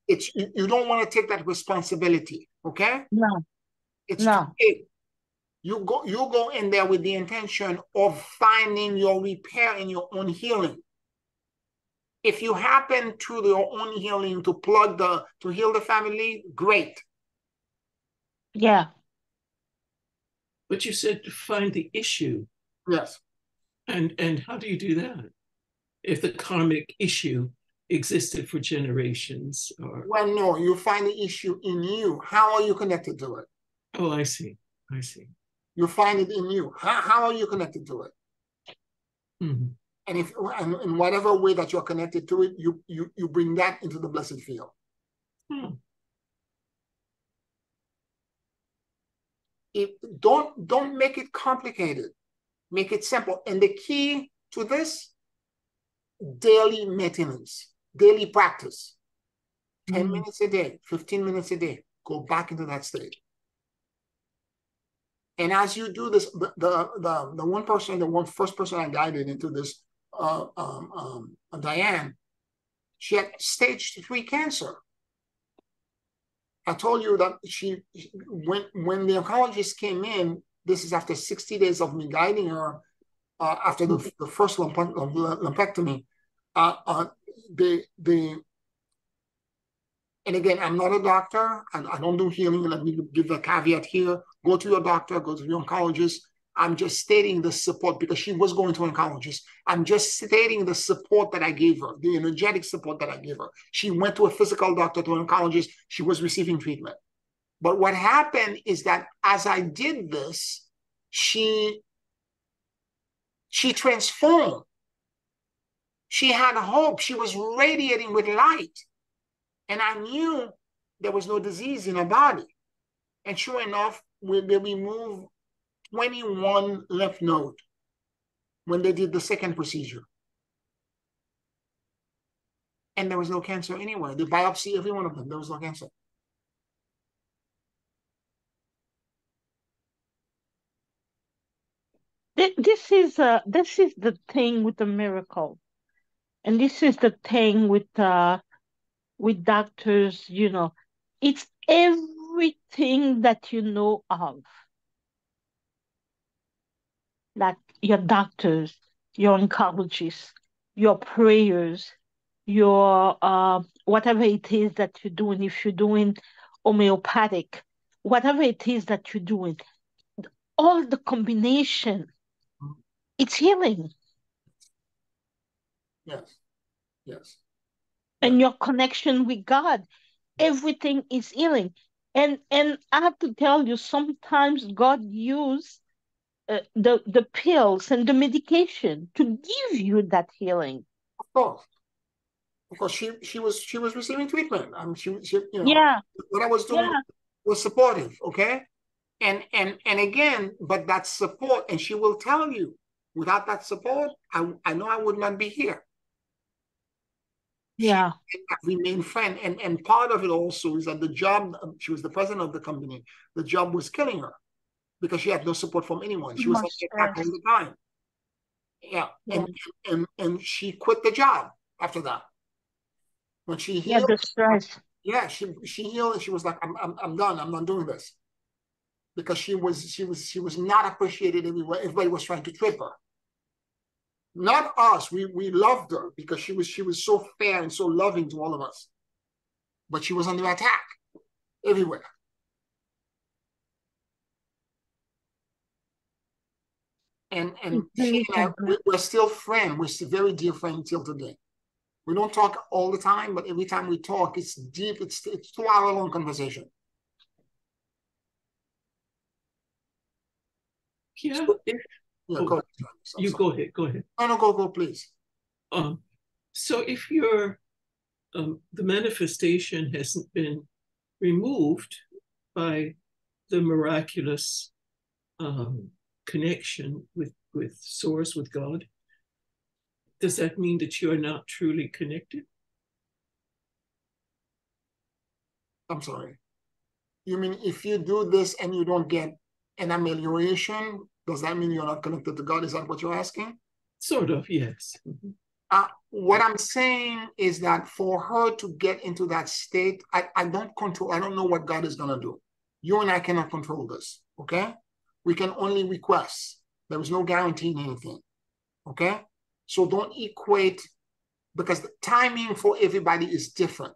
It's you don't want to take that responsibility, okay? No. It's too big. You go in there with the intention of finding your repair and your own healing. If you happen through your own healing to heal the family, great. Yeah. But you said to find the issue. Yes. And how do you do that? If the karmic issue existed for generations? Well, no, you find the issue in you. How are you connected to it? Oh, I see. You find it in you. How are you connected to it? Mm-hmm. And in whatever way that you're connected to it, you bring that into the blessed field. Don't make it complicated. Make it simple. And the key to this, daily maintenance, daily practice. 10 minutes a day, 15 minutes a day. Go back into that state. And as you do this, the first person I guided into this, Diane, she had stage 3 cancer. I told you that when the oncologist came in, this is after 60 days of me guiding her, after the first lumpectomy, and again, I'm not a doctor, and I don't do healing. Let me give the caveat here. Go to your doctor, go to your oncologist. I'm just stating the support because she was going to an oncologist. I'm just stating the support that I gave her, the energetic support that I gave her. She went to a physical doctor, to an oncologist. She was receiving treatment. But what happened is that as I did this, she transformed. She had hope. She was radiating with light. And I knew there was no disease in her body. And sure enough, they removed 21 lymph nodes when they did the second procedure. And there was no cancer anywhere. The biopsy, every one of them, there was no cancer. This is the thing with the miracle, and this is the thing with doctors. It's everything that you know of, like your doctors, your oncologists, your prayers, your whatever it is that you're doing. If you're doing homeopathic, whatever it is that you're doing, all the combination, it's healing. Yes, yes. And your connection with God, everything is healing. And I have to tell you, sometimes God used the pills and the medication to give you that healing. Of course, she was receiving treatment. She Yeah, what I was doing yeah, was supportive, okay? And again, but that support, and she will tell you, without that support, I know I would not be here. yeah. She remained friend, and part of it also is that the job, she was the president of the company, the job was killing her because she had no support from anyone. She was Much under attack all stress. the time. Yeah, Yeah, and she quit the job after that. When she yeah, healed, the stress. yeah, she healed, and she was like, I'm done. I'm not doing this, because she was not appreciated everywhere. Everybody was trying to trip her. Not us. We loved her because she was so fair and so loving to all of us. But she was under attack everywhere. And It's she very and I, complex. we're still friends. We're still very dear friends till today. We don't talk all the time, but every time we talk, it's deep. It's 2 hour long conversation. Yeah. So, yeah, Oh, go ahead. you go ahead. Go ahead. No, go, please. So if your the manifestation hasn't been removed by the miraculous connection with Source, with God, does that mean that you are not truly connected? I'm sorry. You mean if you do this and you don't get an amelioration, does that mean you're not connected to God? Is that what you're asking? Sort of, yes. What I'm saying is that for her to get into that state, I don't control. I don't know what God is going to do. You and I cannot control this, okay? We can only request. There is no guarantee in anything, okay? So don't equate, because the timing for everybody is different,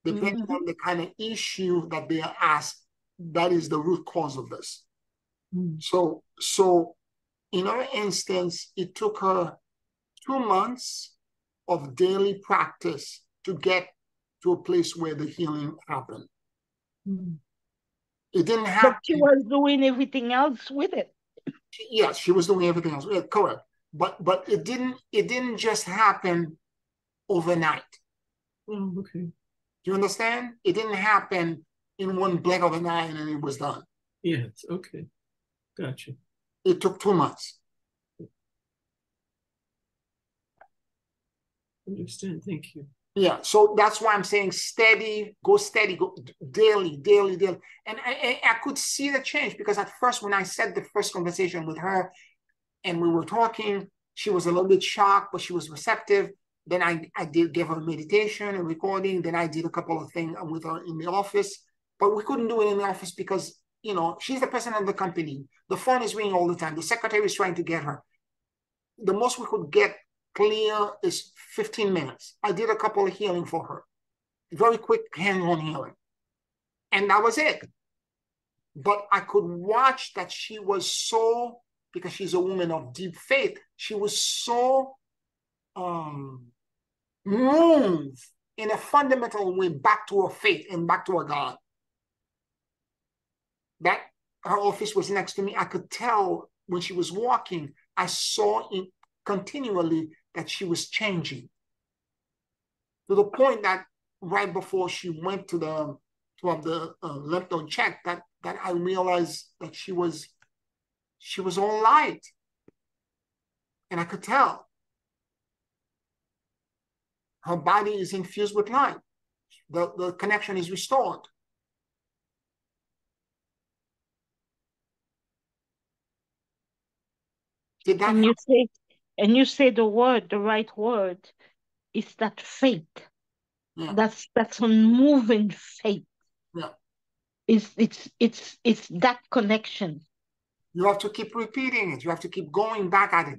depending on the kind of issue that they are asked. That is the root cause of this. So in our instance, it took her 2 months of daily practice to get to a place where the healing happened. It didn't happen. But she was doing everything else with it. Yes, she was doing everything else. Yeah, correct. But it didn't just happen overnight. Oh, okay. Do you understand? It didn't happen in one blink of an eye and then it was done. Yes, okay. Gotcha. It took 2 months. Understand, thank you. Yeah, so that's why I'm saying steady, go daily. And I could see the change, because at first, when I said the first conversation with her and we were talking, she was a little bit shocked, but she was receptive. Then I did give her meditation and recording. Then I did a couple of things with her in the office, but we couldn't do it in the office because, she's the president of the company. The phone is ringing all the time. The secretary is trying to get her. The most we could get clear is 15 minutes. I did a couple of healing for her. Very quick hands-on healing. And that was it. But I could watch that she was so, because she's a woman of deep faith, she was so moved in a fundamental way back to her faith and back to her God. That her office was next to me. I could tell when she was walking, I saw it continually that she was changing, to the point that right before she went to have the lymph node check, that I realized that she was all light, and I could tell her body is infused with light. The connection is restored. Did that And you say the right word is that faith. Yeah. That's unmoving faith. Yeah. It's that connection. You have to keep repeating it. You have to keep going back at it.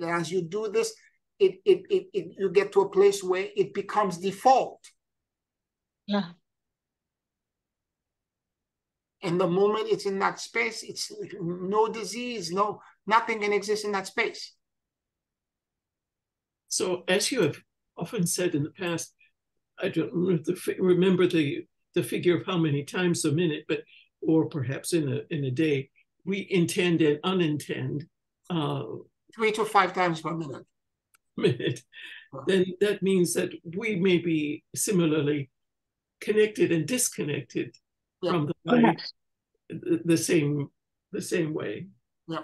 And as you do this, you get to a place where it becomes default. Yeah. And the moment it's in that space, it's no disease, nothing can exist in that space. So, as you have often said in the past, I don't remember the figure of how many times a minute, or perhaps in a day, we intend and unintend 3 to 5 times per minute. Then that means that we may be similarly connected and disconnected from the light the same way. Yeah,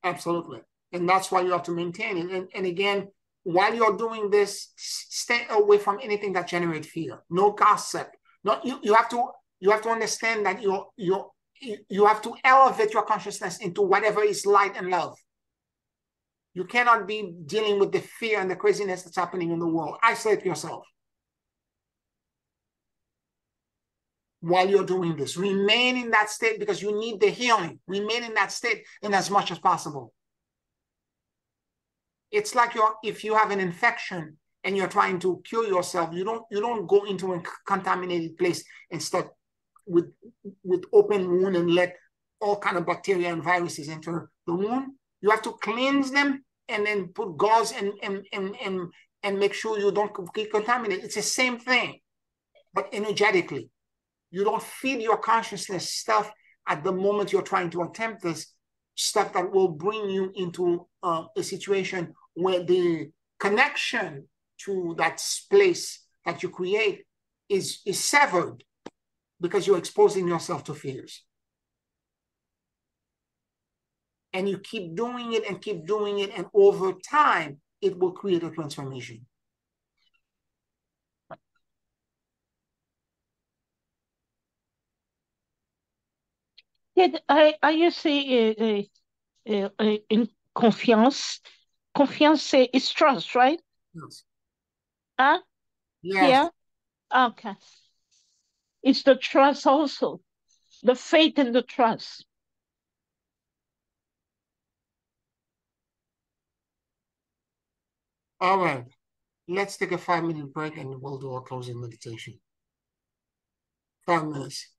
absolutely. And that's why you have to maintain it. And again, while you're doing this, stay away from anything that generates fear. No gossip. No, you have to understand that you have to elevate your consciousness into whatever is light and love. You cannot be dealing with the fear and the craziness that's happening in the world. Isolate yourself while you're doing this. Remain in that state because you need the healing. Remain in that state in as much as possible. It's like if you have an infection and you're trying to cure yourself, you don't go into a contaminated place and start with open wound and let all kind of bacteria and viruses enter the wound. You have to cleanse them and then put gauze and make sure you don't get contaminated. It's the same thing, but energetically. You don't feed your consciousness stuff at the moment you're trying to attempt this, stuff that will bring you into a situation where the connection to that place that you create is severed because you're exposing yourself to fears. And you keep doing it and keep doing it, and over time, it will create a transformation. You say in confiance? Confiance is trust, right? Yes. Huh? Yes. Yeah. Okay. It's the trust also, the faith and the trust. All right. Let's take a 5-minute break and we'll do our closing meditation. 5 minutes.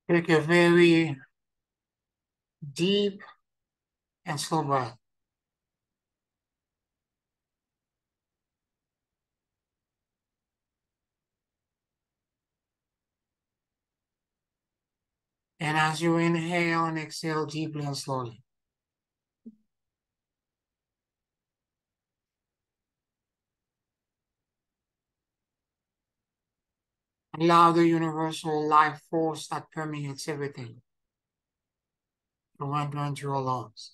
Take a very deep and slow breath. And as you inhale and exhale deeply and slowly, allow the universal life force that permeates everything to enter into your lungs.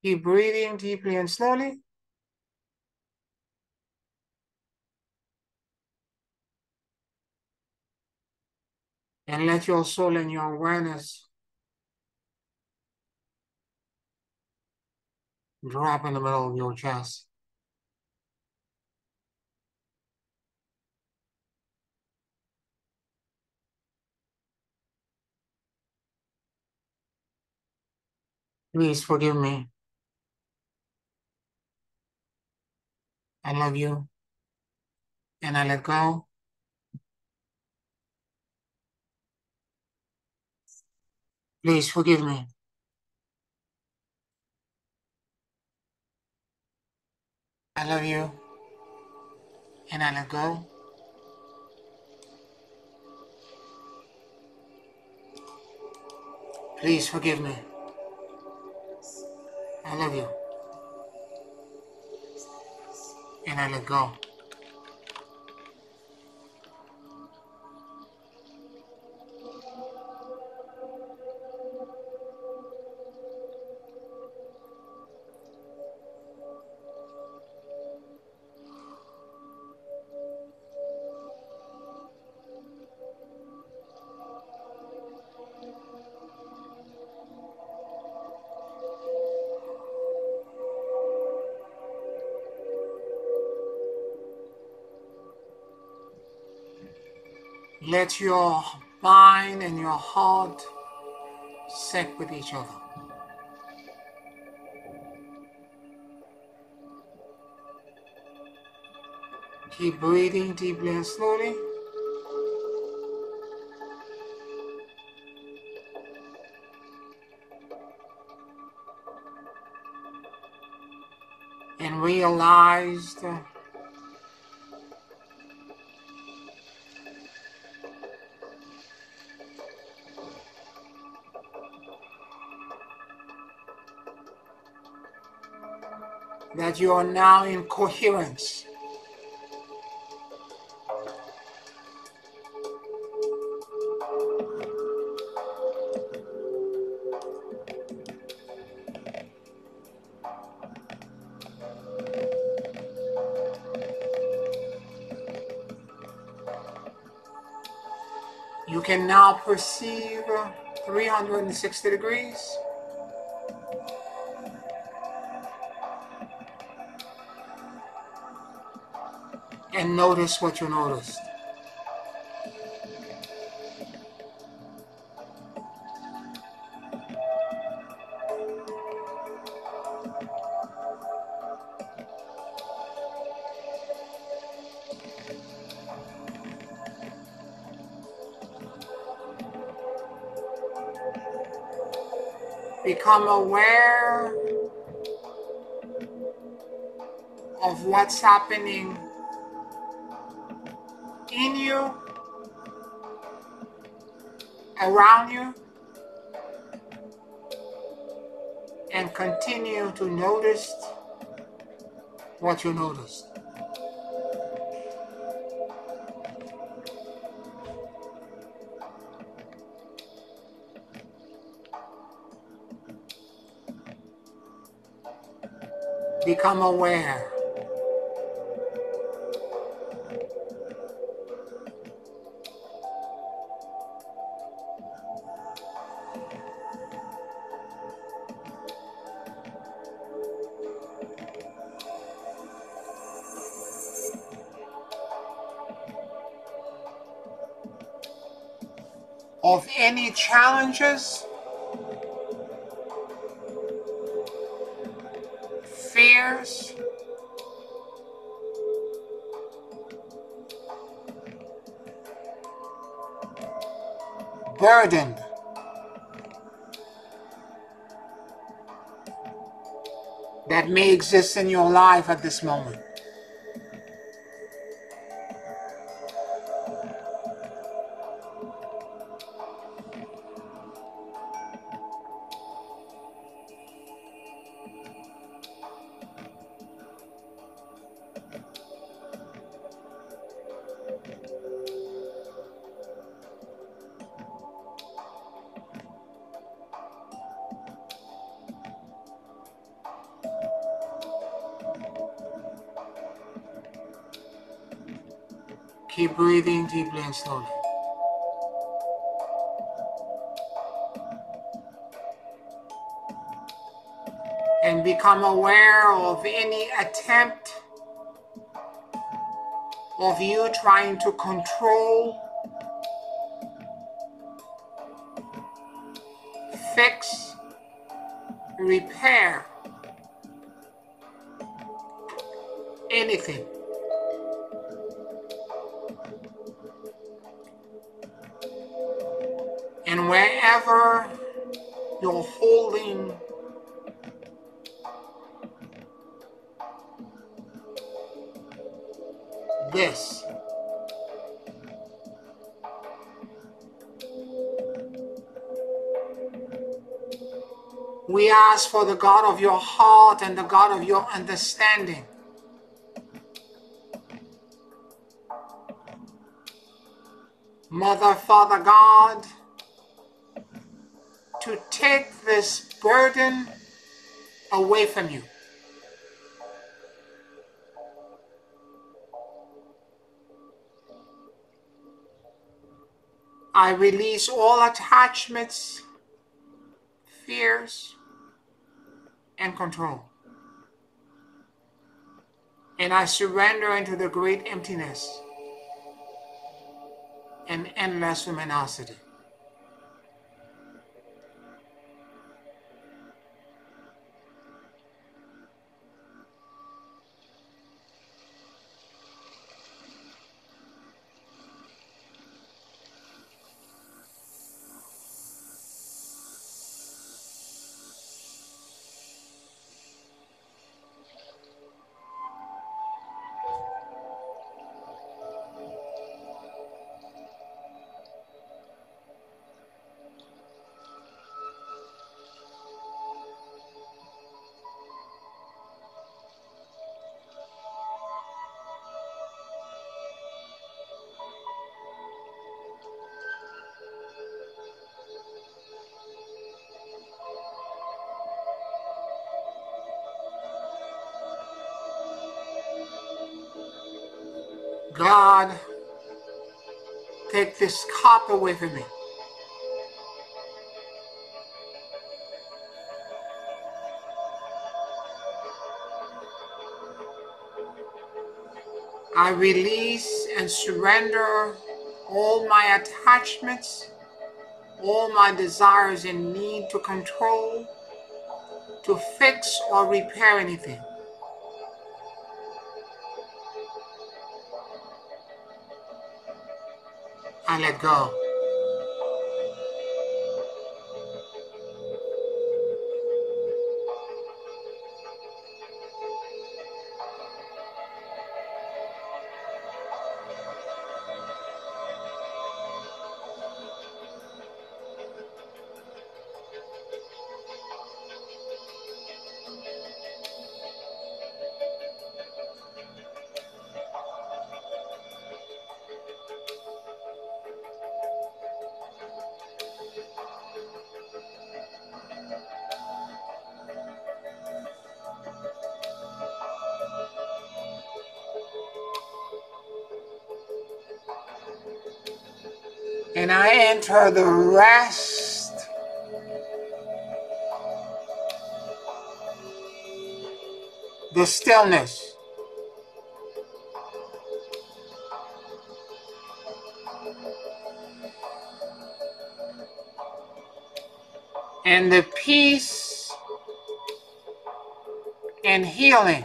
Keep breathing deeply and slowly. And let your soul and your awareness drop in the middle of your chest. Please forgive me. I love you. And I let go. Please forgive me. I love you. And I let go. Please forgive me. I love you. And I let go. Let your mind and your heart sync with each other. Keep breathing deeply and slowly. And realize that you are now in coherence. You can now perceive 360 degrees. And notice what you noticed. Become aware of what's happening in you, around you, and continue to notice what you noticed. Become aware of any challenges, fears, burden that may exist in your life at this moment. Keep breathing deeply and slowly. And become aware of any attempt of you trying to control, fix, repair anything. And wherever you're holding this, we ask for the God of your heart and the God of your understanding Mother, Father God, to take this burden away from you. I release all attachments, fears, and control. And I surrender into the great emptiness and endless luminosity. God, take this cup away from me. I release and surrender all my attachments, all my desires and need to control, to fix or repair anything. I let go. And I enter the rest the stillness, and the peace and healing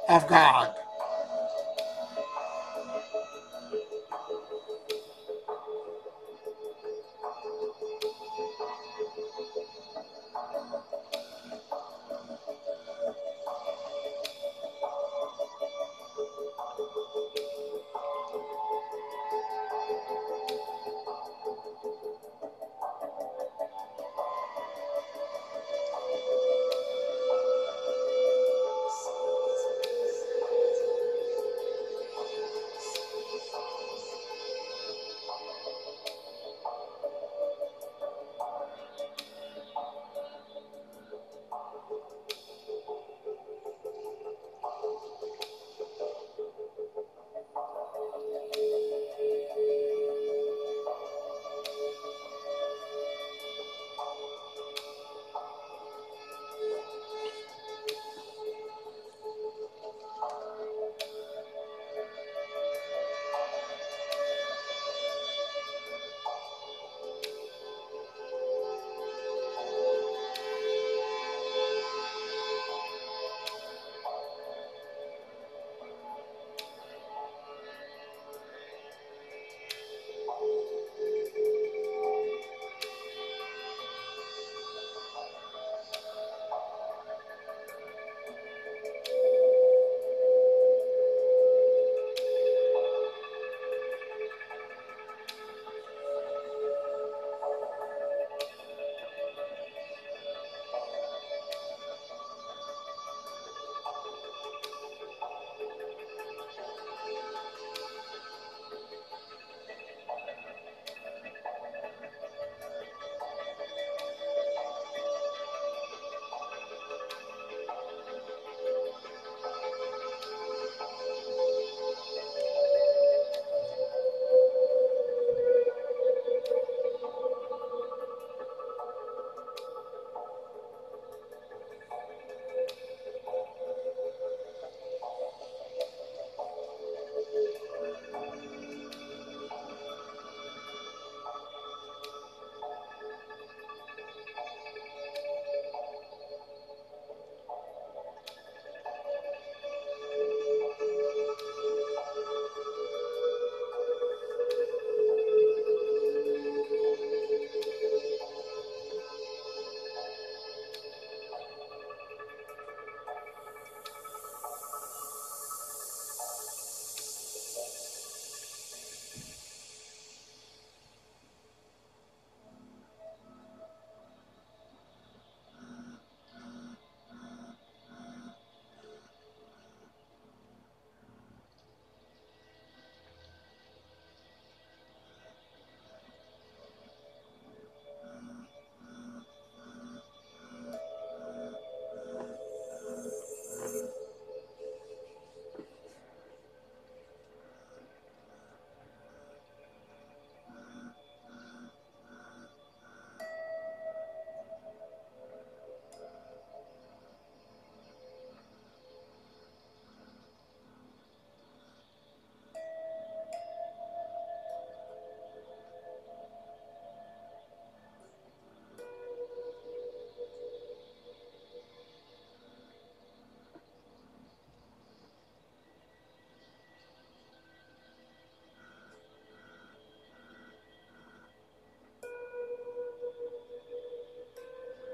of God.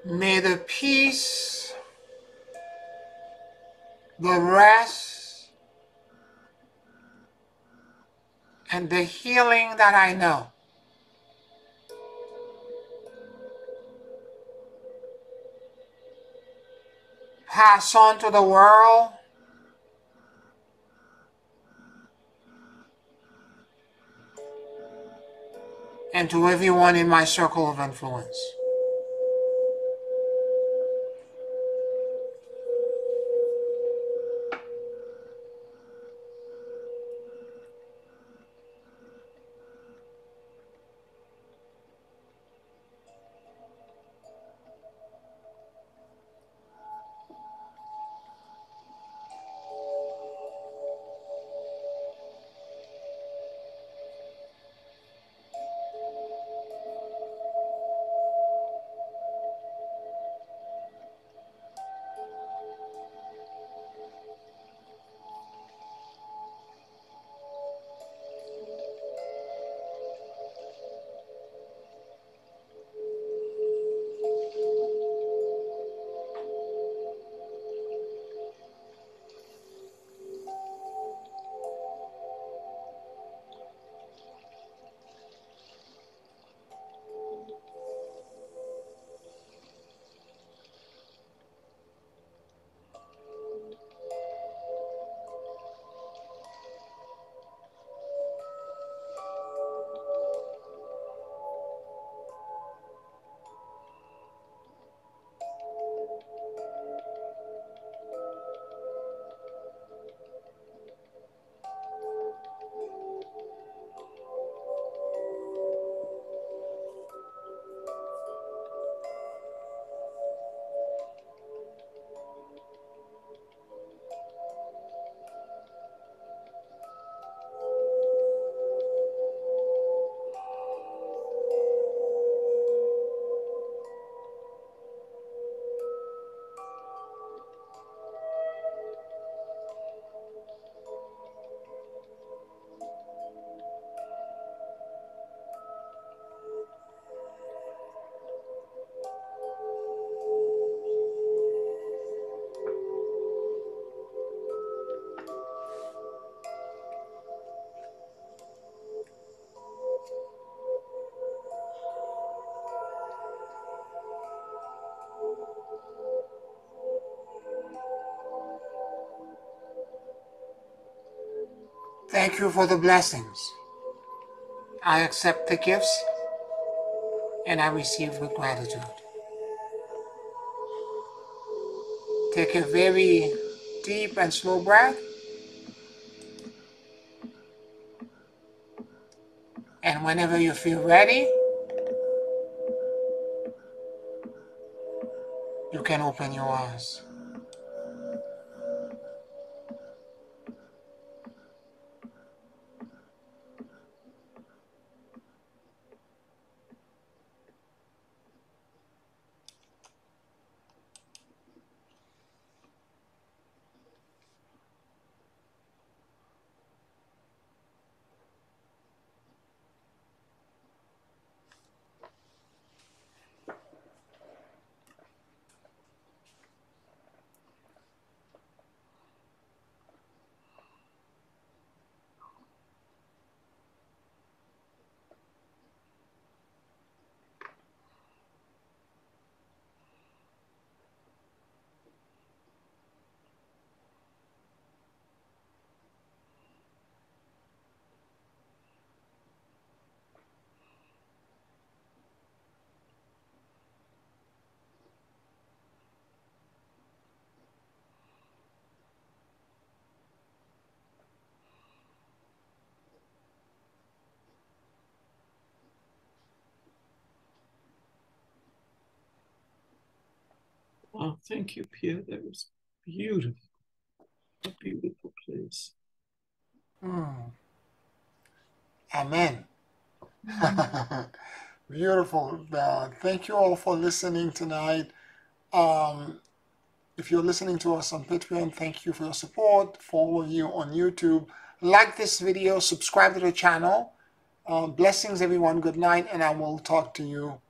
May the peace, the rest, and the healing that I know pass on to the world and to everyone in my circle of influence. Thank you for the blessings. I accept the gifts and I receive with gratitude. Take a very deep and slow breath. And whenever you feel ready, you can open your eyes. Oh, thank you, Pierre. That was beautiful. A beautiful place. Amen. Beautiful. Thank you all for listening tonight. If you're listening to us on Patreon, thank you for your support. Follow you on YouTube. Like this video, subscribe to the channel. Blessings, everyone. Good night, and I will talk to you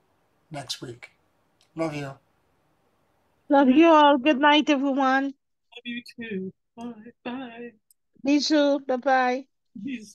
next week. Love you. Love you all. Good night, everyone. Love you too. Bye. Bye. Bisous. Bye-bye. Bisous.